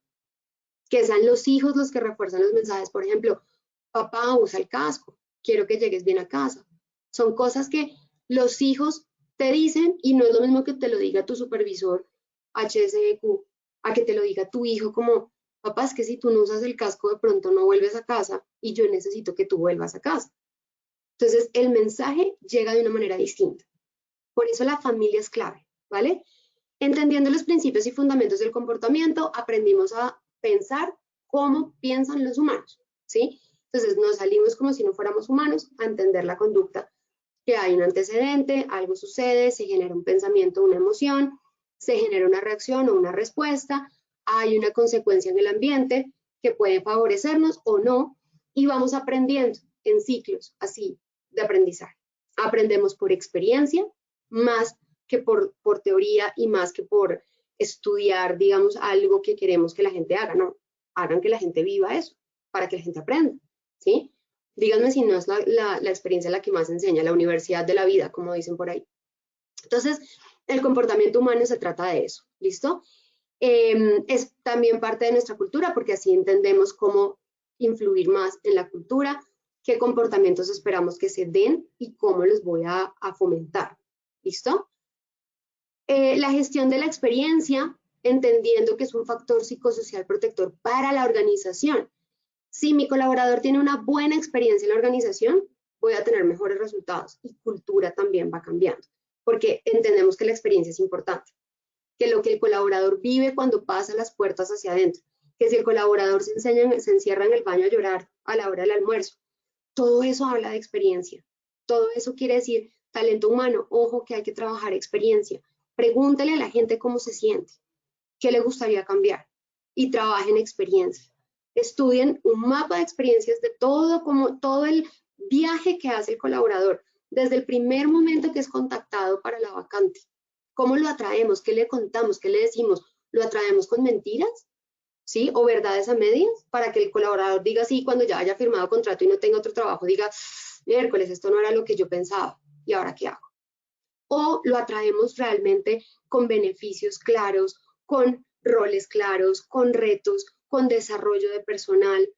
Que sean los hijos los que refuerzan los mensajes. Por ejemplo, papá, usa el casco, quiero que llegues bien a casa. Son cosas que los hijos te dicen y no es lo mismo que te lo diga tu supervisor HSEQ, a que te lo diga tu hijo como, papá, es que si tú no usas el casco de pronto no vuelves a casa y yo necesito que tú vuelvas a casa. Entonces, el mensaje llega de una manera distinta. Por eso la familia es clave, ¿vale? Entendiendo los principios y fundamentos del comportamiento, aprendimos a pensar cómo piensan los humanos, ¿sí? Entonces nos salimos como si no fuéramos humanos a entender la conducta, que hay un antecedente, algo sucede, se genera un pensamiento, una emoción, se genera una reacción o una respuesta, hay una consecuencia en el ambiente que puede favorecernos o no, y vamos aprendiendo en ciclos así de aprendizaje. Aprendemos por experiencia, más que por teoría y más que por estudiar, digamos, algo que queremos que la gente haga, no, hagan que la gente viva eso, para que la gente aprenda, ¿sí? Díganme si no es la experiencia la que más enseña, la universidad de la vida, como dicen por ahí. Entonces, el comportamiento humano se trata de eso, ¿listo? Es también parte de nuestra cultura, porque así entendemos cómo influir más en la cultura, qué comportamientos esperamos que se den y cómo los voy a fomentar, ¿listo? La gestión de la experiencia, entendiendo que es un factor psicosocial protector para la organización. Si mi colaborador tiene una buena experiencia en la organización, voy a tener mejores resultados y cultura también va cambiando, porque entendemos que la experiencia es importante, que lo que el colaborador vive cuando pasa las puertas hacia adentro, que si el colaborador se encierra en el baño a llorar a la hora del almuerzo, todo eso habla de experiencia, todo eso quiere decir talento humano, ojo que hay que trabajar experiencia. Pregúntale a la gente cómo se siente, qué le gustaría cambiar y trabajen experiencia. Estudien un mapa de experiencias de todo el viaje que hace el colaborador, desde el primer momento que es contactado para la vacante. ¿Cómo lo atraemos? ¿Qué le contamos? ¿Qué le decimos? ¿Lo atraemos con mentiras? ¿Sí? ¿O verdades a medias? Para que el colaborador diga sí cuando ya haya firmado contrato y no tenga otro trabajo, diga, miércoles, esto no era lo que yo pensaba, ¿y ahora qué hago? O lo atraemos realmente con beneficios claros, con roles claros, con retos, con desarrollo de personal,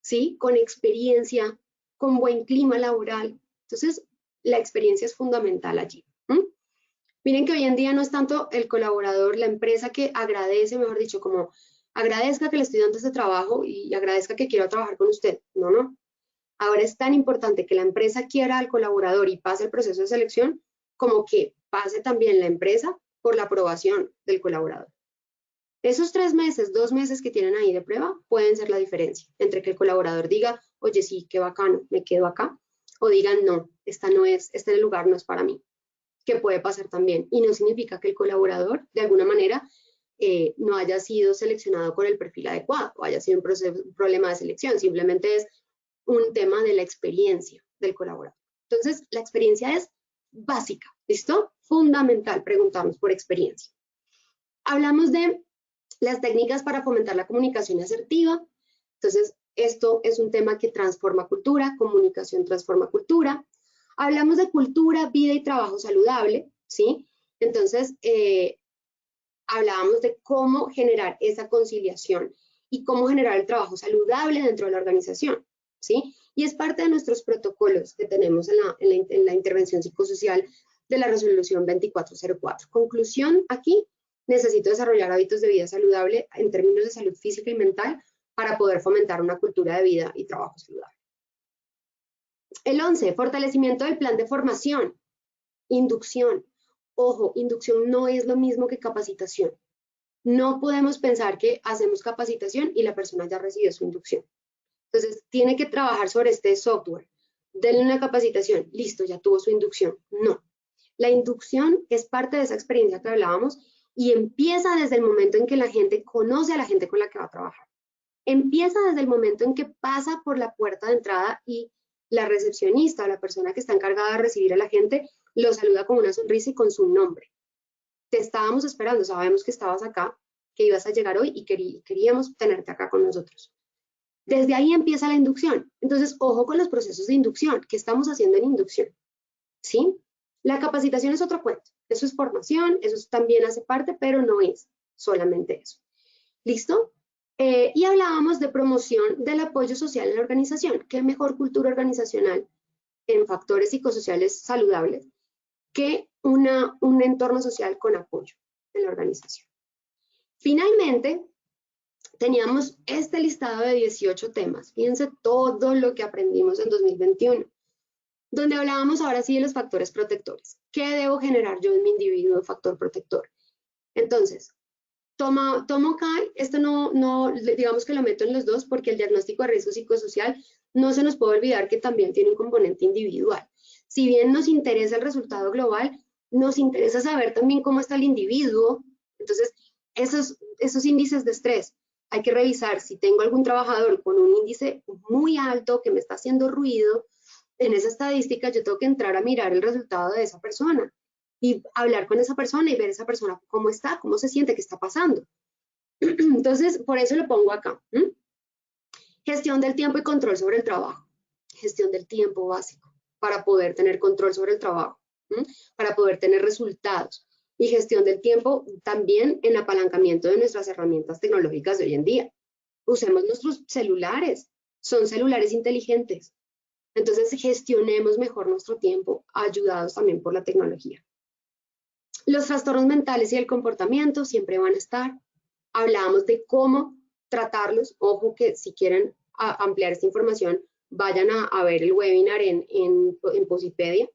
¿sí? Con experiencia, con buen clima laboral. Entonces, la experiencia es fundamental allí. Miren que hoy en día no es tanto el colaborador, la empresa que agradece, mejor dicho, como agradezca que le estoy dando este trabajo y agradezca que quiero trabajar con usted. No, no. Ahora es tan importante que la empresa quiera al colaborador y pase el proceso de selección como que pase también la empresa por la aprobación del colaborador. Esos 3 meses, 2 meses que tienen ahí de prueba pueden ser la diferencia entre que el colaborador diga, oye, sí, qué bacano, me quedo acá, o digan, no, este lugar no es para mí, que puede pasar también. Y no significa que el colaborador, de alguna manera, no haya sido seleccionado con el perfil adecuado o haya sido un problema de selección, simplemente es un tema de la experiencia del colaborador. Entonces, la experiencia es básica, ¿listo? Fundamental preguntarnos por experiencia. Hablamos de las técnicas para fomentar la comunicación asertiva. Entonces, esto es un tema que transforma cultura, comunicación transforma cultura. Hablamos de cultura, vida y trabajo saludable, ¿sí? Entonces, hablábamos de cómo generar esa conciliación y cómo generar el trabajo saludable dentro de la organización, ¿sí? Y es parte de nuestros protocolos que tenemos en la intervención psicosocial de la resolución 2404. Conclusión aquí, necesito desarrollar hábitos de vida saludable en términos de salud física y mental para poder fomentar una cultura de vida y trabajo saludable. El 11, fortalecimiento del plan de formación, inducción. Ojo, inducción no es lo mismo que capacitación. No podemos pensar que hacemos capacitación y la persona ya recibió su inducción. Entonces, tiene que trabajar sobre este software. Denle una capacitación, listo, ya tuvo su inducción. No. La inducción es parte de esa experiencia que hablábamos y empieza desde el momento en que la gente conoce a la gente con la que va a trabajar. Empieza desde el momento en que pasa por la puerta de entrada y la recepcionista o la persona que está encargada de recibir a la gente lo saluda con una sonrisa y con su nombre. Te estábamos esperando, sabemos que estabas acá, que ibas a llegar hoy y queríamos tenerte acá con nosotros. Desde ahí empieza la inducción. Entonces, ojo con los procesos de inducción. ¿Qué estamos haciendo en inducción? ¿Sí? La capacitación es otro cuento. Eso es formación, eso también hace parte, pero no es solamente eso. ¿Listo? Y hablábamos de promoción del apoyo social en la organización. ¿Qué mejor cultura organizacional en factores psicosociales saludables que un entorno social con apoyo en la organización? Finalmente, teníamos este listado de 18 temas. Fíjense todo lo que aprendimos en 2021, donde hablábamos ahora sí de los factores protectores. ¿Qué debo generar yo en mi individuo de factor protector? Entonces, tomo acá, esto no, digamos que lo meto en los dos porque el diagnóstico de riesgo psicosocial no se nos puede olvidar que también tiene un componente individual. Si bien nos interesa el resultado global, nos interesa saber también cómo está el individuo. Entonces, esos índices de estrés, hay que revisar si tengo algún trabajador con un índice muy alto que me está haciendo ruido. En esa estadística yo tengo que entrar a mirar el resultado de esa persona y hablar con esa persona y ver esa persona cómo está, cómo se siente, qué está pasando. Entonces, por eso lo pongo acá. Gestión del tiempo y control sobre el trabajo. Gestión del tiempo básico para poder tener control sobre el trabajo, para poder tener resultados. Y gestión del tiempo también en apalancamiento de nuestras herramientas tecnológicas de hoy en día. Usemos nuestros celulares, son celulares inteligentes. Entonces, gestionemos mejor nuestro tiempo, ayudados también por la tecnología. Los trastornos mentales y el comportamiento siempre van a estar. Hablábamos de cómo tratarlos. Ojo que si quieren ampliar esta información, vayan a ver el webinar en Posipedia.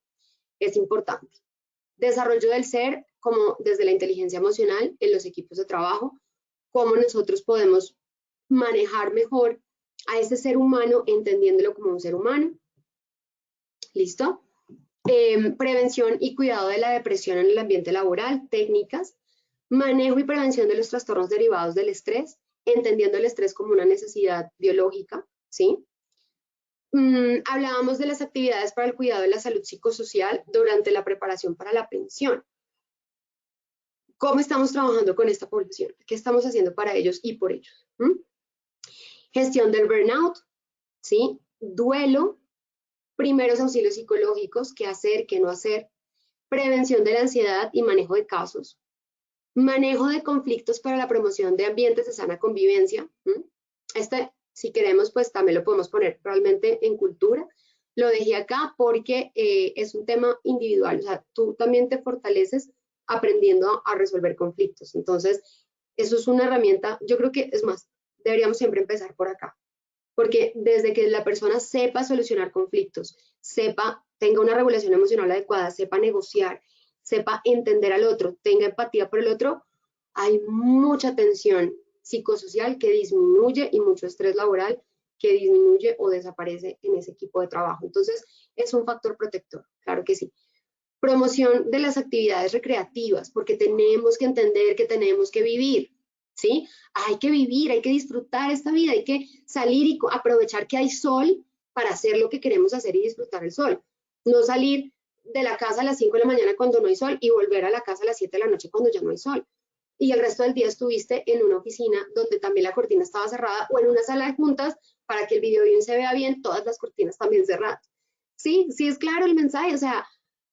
Es importante. Desarrollo del ser, como desde la inteligencia emocional en los equipos de trabajo, cómo nosotros podemos manejar mejor a ese ser humano entendiéndolo como un ser humano. ¿Listo? Prevención y cuidado de la depresión en el ambiente laboral, técnicas, manejo y prevención de los trastornos derivados del estrés, entendiendo el estrés como una necesidad biológica, ¿sí? Hablábamos de las actividades para el cuidado de la salud psicosocial durante la preparación para la pensión. ¿Cómo estamos trabajando con esta población? ¿Qué estamos haciendo para ellos y por ellos? Gestión del burnout, ¿sí? Duelo, primeros auxilios psicológicos, qué hacer, qué no hacer, prevención de la ansiedad y manejo de casos, manejo de conflictos para la promoción de ambientes de sana convivencia. Si queremos, pues también lo podemos poner realmente en cultura. Lo dejé acá porque es un tema individual, o sea, tú también te fortaleces aprendiendo a resolver conflictos. Entonces, eso es una herramienta, yo creo que, es más, deberíamos siempre empezar por acá. Porque desde que la persona sepa solucionar conflictos, tenga una regulación emocional adecuada, sepa negociar sepa entender al otro, tenga empatía por el otro, hay mucha tensión psicosocial que disminuye y mucho estrés laboral que disminuye o desaparece en ese equipo de trabajo. Entonces, es un factor protector, claro que sí. Promoción de las actividades recreativas, porque tenemos que entender que tenemos que vivir, ¿sí? Hay que vivir, hay que disfrutar esta vida, hay que salir y aprovechar que hay sol para hacer lo que queremos hacer y disfrutar el sol. No salir de la casa a las 5 de la mañana cuando no hay sol y volver a la casa a las 7 de la noche cuando ya no hay sol. Y el resto del día estuviste en una oficina donde también la cortina estaba cerrada o en una sala de juntas para que el video bien se vea bien, todas las cortinas también cerradas. Sí, sí es claro el mensaje, o sea,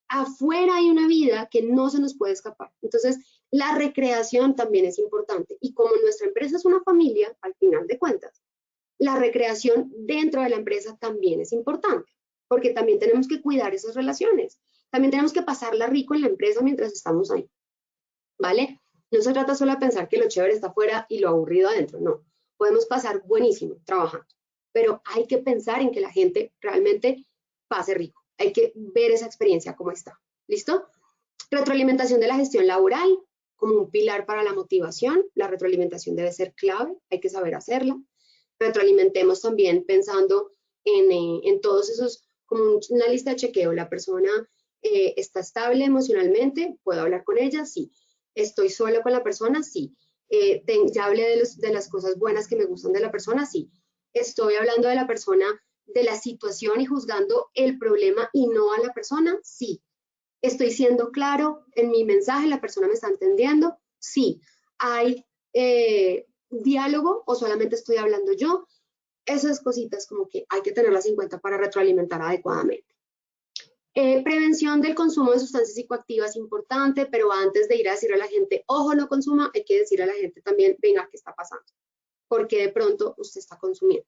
afuera hay una vida que no se nos puede escapar. Entonces, la recreación también es importante. Y como nuestra empresa es una familia, al final de cuentas, la recreación dentro de la empresa también es importante, porque también tenemos que cuidar esas relaciones. También tenemos que pasarla rico en la empresa mientras estamos ahí, ¿vale? No se trata solo de pensar que lo chévere está afuera y lo aburrido adentro, no. Podemos pasar buenísimo trabajando, pero hay que pensar en que la gente realmente pase rico. Hay que ver esa experiencia cómo está. ¿Listo? Retroalimentación de la gestión laboral como un pilar para la motivación. La retroalimentación debe ser clave, hay que saber hacerla. Retroalimentemos también pensando en todos esos, como una lista de chequeo. La persona está estable emocionalmente, puedo hablar con ella, sí. Estoy sola con la persona, sí. Ya hablé de las cosas buenas que me gustan de la persona, sí. Estoy hablando de la persona, de la situación y juzgando el problema y no a la persona, sí. Estoy siendo claro en mi mensaje, la persona me está entendiendo, sí. Hay diálogo o solamente estoy hablando yo. Esas cositas como que hay que tenerlas en cuenta para retroalimentar adecuadamente. Prevención del consumo de sustancias psicoactivas es importante, pero antes de ir a decirle a la gente, ojo, no consuma, hay que decirle a la gente también, venga, ¿qué está pasando? Porque de pronto usted está consumiendo.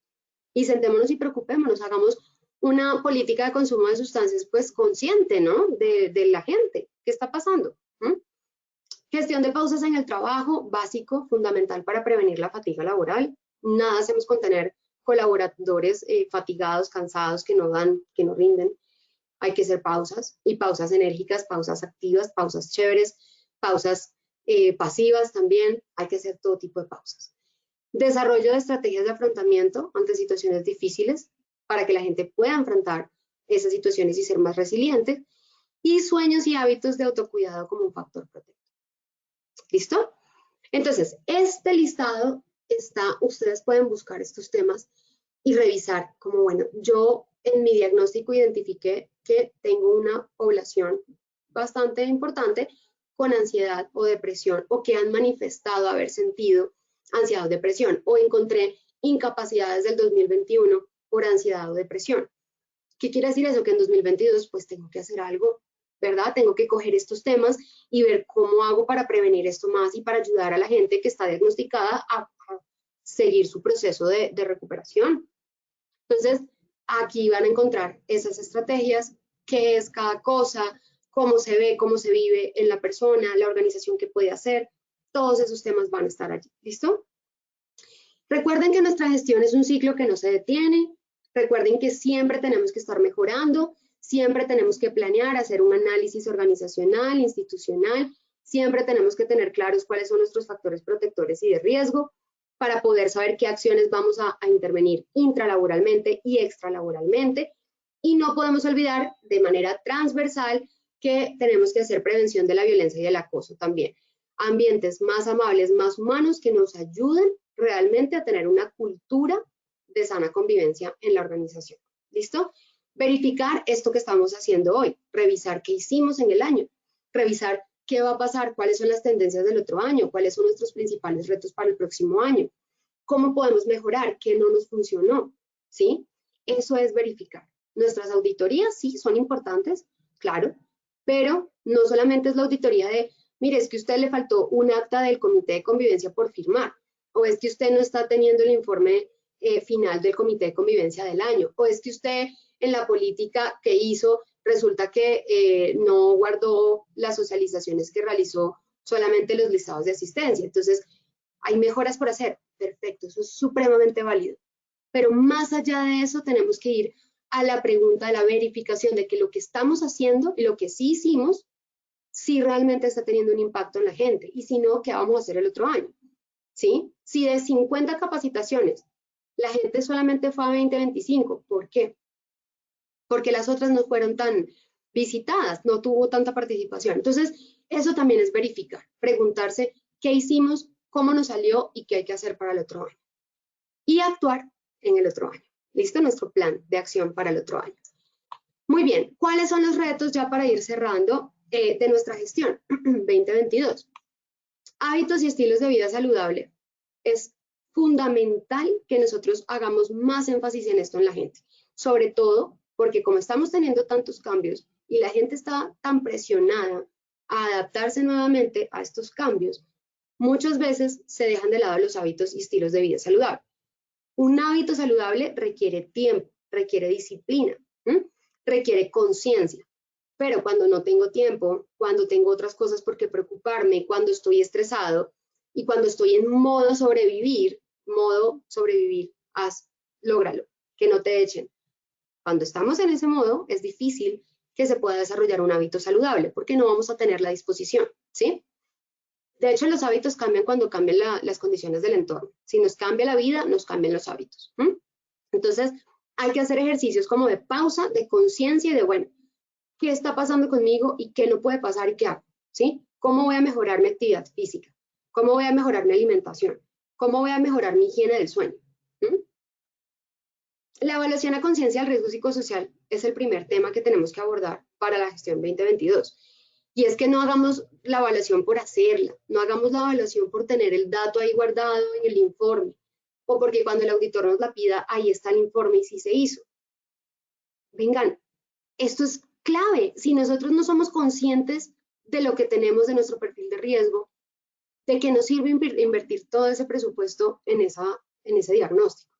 Y sentémonos y preocupémonos, hagamos una política de consumo de sustancias pues consciente, ¿no? De la gente, ¿qué está pasando? Gestión de pausas en el trabajo, básico, fundamental para prevenir la fatiga laboral. Nada hacemos con tener colaboradores fatigados, cansados, que no rinden. Hay que hacer pausas, y pausas enérgicas, pausas activas, pausas chéveres, pausas pasivas también. Hay que hacer todo tipo de pausas. Desarrollo de estrategias de afrontamiento ante situaciones difíciles para que la gente pueda enfrentar esas situaciones y ser más resiliente. Y sueños y hábitos de autocuidado como un factor protector. ¿Listo? Entonces, este listado está, ustedes pueden buscar estos temas y revisar como, bueno, yo en mi diagnóstico identifiqué que tengo una población bastante importante con ansiedad o depresión o que han manifestado haber sentido ansiedad o depresión o encontré incapacidades del 2021 por ansiedad o depresión. ¿Qué quiere decir eso? Que en 2022 pues tengo que hacer algo, ¿verdad? Tengo que coger estos temas y ver cómo hago para prevenir esto más y para ayudar a la gente que está diagnosticada a seguir su proceso de recuperación. Entonces, aquí van a encontrar esas estrategias, qué es cada cosa, cómo se ve, cómo se vive en la persona, la organización que puede hacer, todos esos temas van a estar allí, ¿listo? Recuerden que nuestra gestión es un ciclo que no se detiene, recuerden que siempre tenemos que estar mejorando, siempre tenemos que planear, hacer un análisis organizacional, institucional, siempre tenemos que tener claros cuáles son nuestros factores protectores y de riesgo, para poder saber qué acciones vamos a intervenir intralaboralmente y extralaboralmente. Y no podemos olvidar de manera transversal que tenemos que hacer prevención de la violencia y el acoso también. Ambientes más amables, más humanos que nos ayuden realmente a tener una cultura de sana convivencia en la organización. ¿Listo? Verificar esto que estamos haciendo hoy, revisar qué hicimos en el año, revisar qué va a pasar, cuáles son las tendencias del otro año, cuáles son nuestros principales retos para el próximo año, cómo podemos mejorar, qué no nos funcionó, ¿sí? Eso es verificar. Nuestras auditorías sí son importantes, claro, pero no solamente es la auditoría de, mire, es que a usted le faltó un acta del comité de convivencia por firmar, o es que usted no está teniendo el informe final del comité de convivencia del año, o es que usted en la política que hizo resulta que no guardó las socializaciones que realizó, solamente los listados de asistencia. Entonces, hay mejoras por hacer. Perfecto, eso es supremamente válido. Pero más allá de eso, tenemos que ir a la pregunta de la verificación de que lo que estamos haciendo y lo que sí hicimos si realmente está teniendo un impacto en la gente y si no, ¿qué vamos a hacer el otro año? ¿Sí? Si de 50 capacitaciones la gente solamente fue a 20, 25, ¿por qué? Porque las otras no fueron tan visitadas, no tuvo tanta participación. Entonces, eso también es verificar, preguntarse qué hicimos, cómo nos salió y qué hay que hacer para el otro año. Y actuar en el otro año. ¿Listo? Nuestro plan de acción para el otro año. Muy bien, ¿cuáles son los retos ya para ir cerrando de nuestra gestión 2022? Hábitos y estilos de vida saludable. Es fundamental que nosotros hagamos más énfasis en esto en la gente, sobre todo porque como estamos teniendo tantos cambios y la gente está tan presionada a adaptarse nuevamente a estos cambios, muchas veces se dejan de lado los hábitos y estilos de vida saludable. Un hábito saludable requiere tiempo, requiere disciplina, requiere conciencia. Pero cuando no tengo tiempo, cuando tengo otras cosas por qué preocuparme, cuando estoy estresado y cuando estoy en modo sobrevivir, lógralo, que no te echen. Cuando estamos en ese modo, es difícil que se pueda desarrollar un hábito saludable porque no vamos a tener la disposición, ¿sí? De hecho, los hábitos cambian cuando cambian las condiciones del entorno. Si nos cambia la vida, nos cambian los hábitos. Entonces, hay que hacer ejercicios como de pausa, de conciencia y de, bueno, ¿qué está pasando conmigo y qué no puede pasar y qué hago? ¿Sí? ¿Cómo voy a mejorar mi actividad física? ¿Cómo voy a mejorar mi alimentación? ¿Cómo voy a mejorar mi higiene del sueño? La evaluación a conciencia del riesgo psicosocial es el primer tema que tenemos que abordar para la gestión 2022. Y es que no hagamos la evaluación por hacerla, no hagamos la evaluación por tener el dato ahí guardado en el informe, o porque cuando el auditor nos la pida, ahí está el informe y sí se hizo. Vengan, esto es clave. Si nosotros no somos conscientes de lo que tenemos de nuestro perfil de riesgo, ¿de qué nos sirve invertir todo ese presupuesto en ese diagnóstico?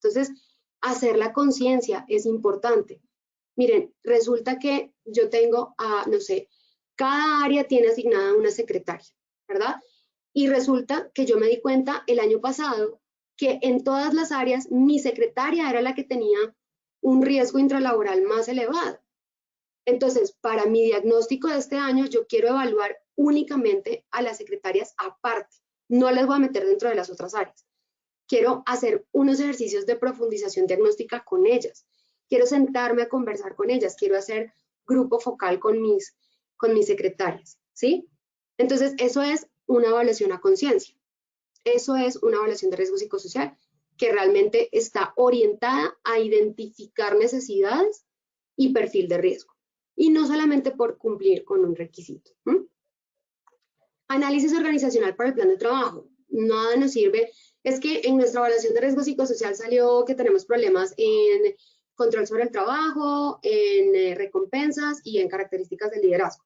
Entonces, hacer la conciencia es importante. Miren, resulta que yo tengo, no sé, cada área tiene asignada una secretaria, ¿verdad? Y resulta que yo me di cuenta el año pasado que en todas las áreas mi secretaria era la que tenía un riesgo intralaboral más elevado. Entonces, para mi diagnóstico de este año, yo quiero evaluar únicamente a las secretarias aparte. No las voy a meter dentro de las otras áreas. Quiero hacer unos ejercicios de profundización diagnóstica con ellas. Quiero sentarme a conversar con ellas. Quiero hacer grupo focal con mis secretarias, ¿sí? Entonces, eso es una evaluación a conciencia. Eso es una evaluación de riesgo psicosocial que realmente está orientada a identificar necesidades y perfil de riesgo. Y no solamente por cumplir con un requisito. Análisis organizacional para el plan de trabajo. Nada nos sirve. Es que en nuestra evaluación de riesgo psicosocial salió que tenemos problemas en control sobre el trabajo, en recompensas y en características del liderazgo.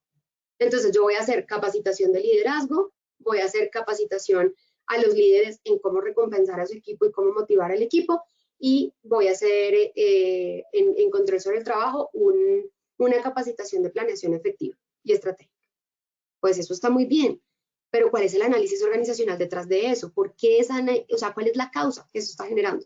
Entonces yo voy a hacer capacitación de liderazgo, voy a hacer capacitación a los líderes en cómo recompensar a su equipo y cómo motivar al equipo, y voy a hacer en control sobre el trabajo una capacitación de planeación efectiva y estratégica. Pues eso está muy bien, pero ¿cuál es el análisis organizacional detrás de eso? ¿Por qué cuál es la causa que eso está generando?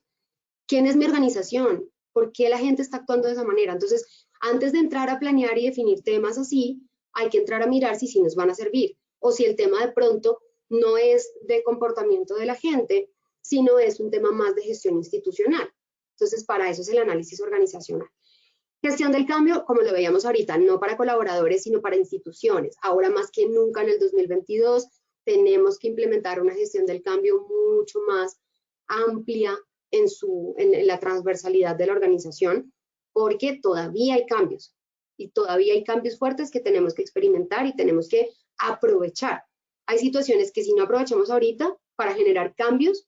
¿Quién es mi organización? ¿Por qué la gente está actuando de esa manera? Entonces, antes de entrar a planear y definir temas así, hay que entrar a mirar si nos van a servir, o si el tema de pronto no es de comportamiento de la gente, sino es un tema más de gestión institucional. Entonces, para eso es el análisis organizacional. Gestión del cambio, como lo veíamos ahorita, no para colaboradores, sino para instituciones. Ahora más que nunca en el 2022 tenemos que implementar una gestión del cambio mucho más amplia en la transversalidad de la organización, porque todavía hay cambios y todavía hay cambios fuertes que tenemos que experimentar y tenemos que aprovechar. Hay situaciones que si no aprovechamos ahorita para generar cambios,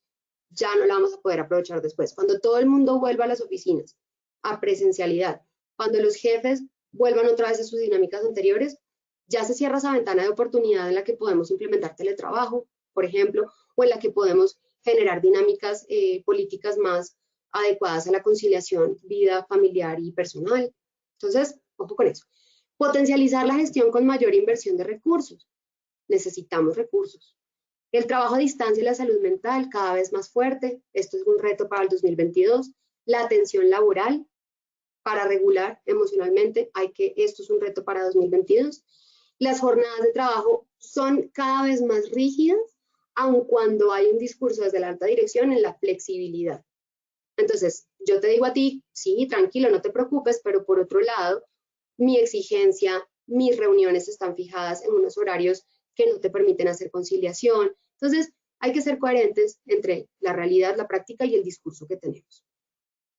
ya no la vamos a poder aprovechar después. Cuando todo el mundo vuelva a las oficinas, a presencialidad, cuando los jefes vuelvan otra vez a sus dinámicas anteriores, ya se cierra esa ventana de oportunidad en la que podemos implementar teletrabajo, por ejemplo, o en la que podemos generar dinámicas políticas más adecuadas a la conciliación, vida familiar y personal. Entonces, ojo con eso. Potencializar la gestión con mayor inversión de recursos. Necesitamos recursos. El trabajo a distancia y la salud mental cada vez más fuerte. Esto es un reto para el 2022. La atención laboral para regular emocionalmente. Esto es un reto para 2022. Las jornadas de trabajo son cada vez más rígidas, aun cuando hay un discurso desde la alta dirección en la flexibilidad. Entonces, yo te digo a ti, sí, tranquilo, no te preocupes, pero por otro lado, mi exigencia, mis reuniones están fijadas en unos horarios que no te permiten hacer conciliación. Entonces, hay que ser coherentes entre la realidad, la práctica y el discurso que tenemos.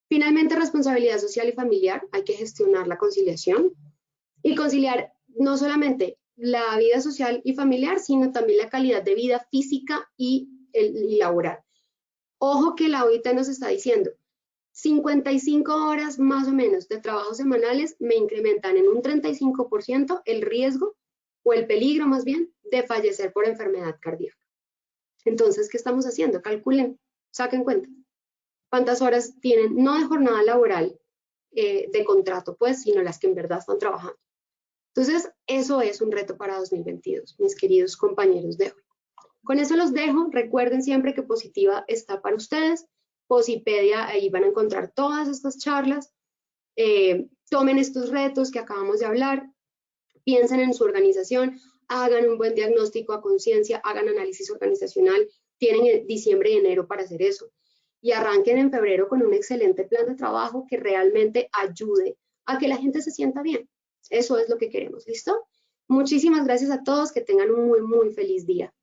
Finalmente, responsabilidad social y familiar, hay que gestionar la conciliación y conciliar no solamente la vida social y familiar, sino también la calidad de vida física y laboral. Ojo que la OIT nos está diciendo, 55 horas más o menos de trabajo semanales me incrementan en un 35% el riesgo o el peligro más bien de fallecer por enfermedad cardíaca. Entonces, ¿qué estamos haciendo? Calculen, saquen cuenta. ¿Cuántas horas tienen, no de jornada laboral de contrato, pues, sino las que en verdad están trabajando? Entonces, eso es un reto para 2022, mis queridos compañeros de hoy. Con eso los dejo. Recuerden siempre que Positiva está para ustedes. Posipedia, ahí van a encontrar todas estas charlas. Tomen estos retos que acabamos de hablar. Piensen en su organización. Hagan un buen diagnóstico a conciencia. Hagan análisis organizacional. Tienen diciembre y enero para hacer eso. Y arranquen en febrero con un excelente plan de trabajo que realmente ayude a que la gente se sienta bien. Eso es lo que queremos. ¿Listo? Muchísimas gracias a todos. Que tengan un muy, muy feliz día.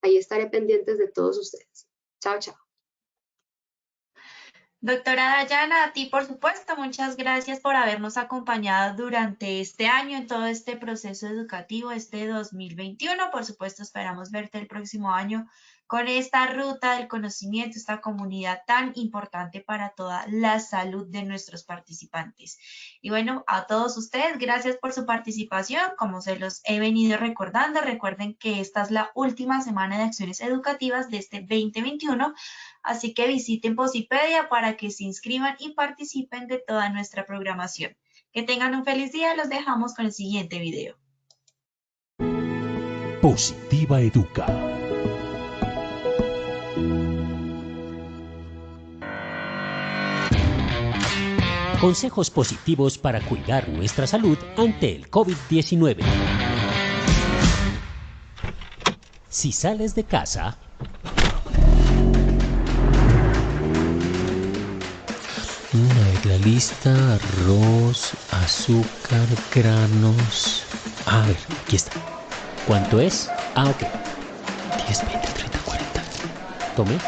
Ahí estaré pendientes de todos ustedes. Chao, chao. Doctora Dayana, a ti por supuesto, muchas gracias por habernos acompañado durante este año en todo este proceso educativo, este 2021. Por supuesto, esperamos verte el próximo año con esta ruta del conocimiento, esta comunidad tan importante para toda la salud de nuestros participantes. Y bueno, a todos ustedes, gracias por su participación. Como se los he venido recordando, recuerden que esta es la última semana de acciones educativas de este 2021. Así que visiten Posipedia para que se inscriban y participen de toda nuestra programación. Que tengan un feliz día. Los dejamos con el siguiente video. Positiva Educa. Consejos positivos para cuidar nuestra salud ante el COVID-19. Si sales de casa, A ver, la lista: arroz, azúcar, granos. A ver, aquí está. ¿cuánto es? Ah, ok. 10, 20, 30, 40. Tome.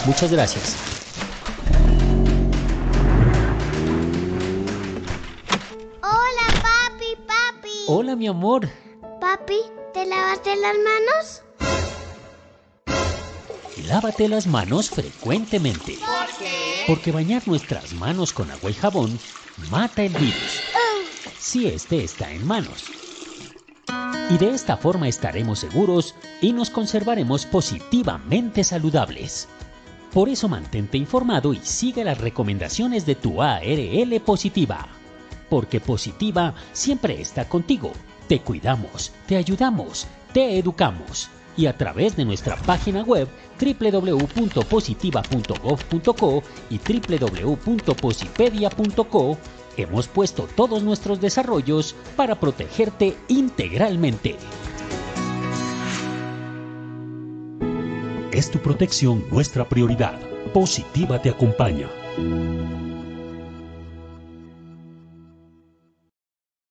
Muchas gracias. Hola, papi. Hola, mi amor. Papi, ¿te lavaste las manos? Lávate las manos frecuentemente. ¿Por qué? Porque bañar nuestras manos con agua y jabón mata el virus, si este está en manos. Y de esta forma estaremos seguros y nos conservaremos positivamente saludables. Por eso mantente informado y sigue las recomendaciones de tu ARL Positiva. Porque Positiva siempre está contigo. Te cuidamos, te ayudamos, te educamos. Y a través de nuestra página web www.positiva.gov.co y www.posipedia.co hemos puesto todos nuestros desarrollos para protegerte integralmente. Es tu protección nuestra prioridad. Positiva te acompaña.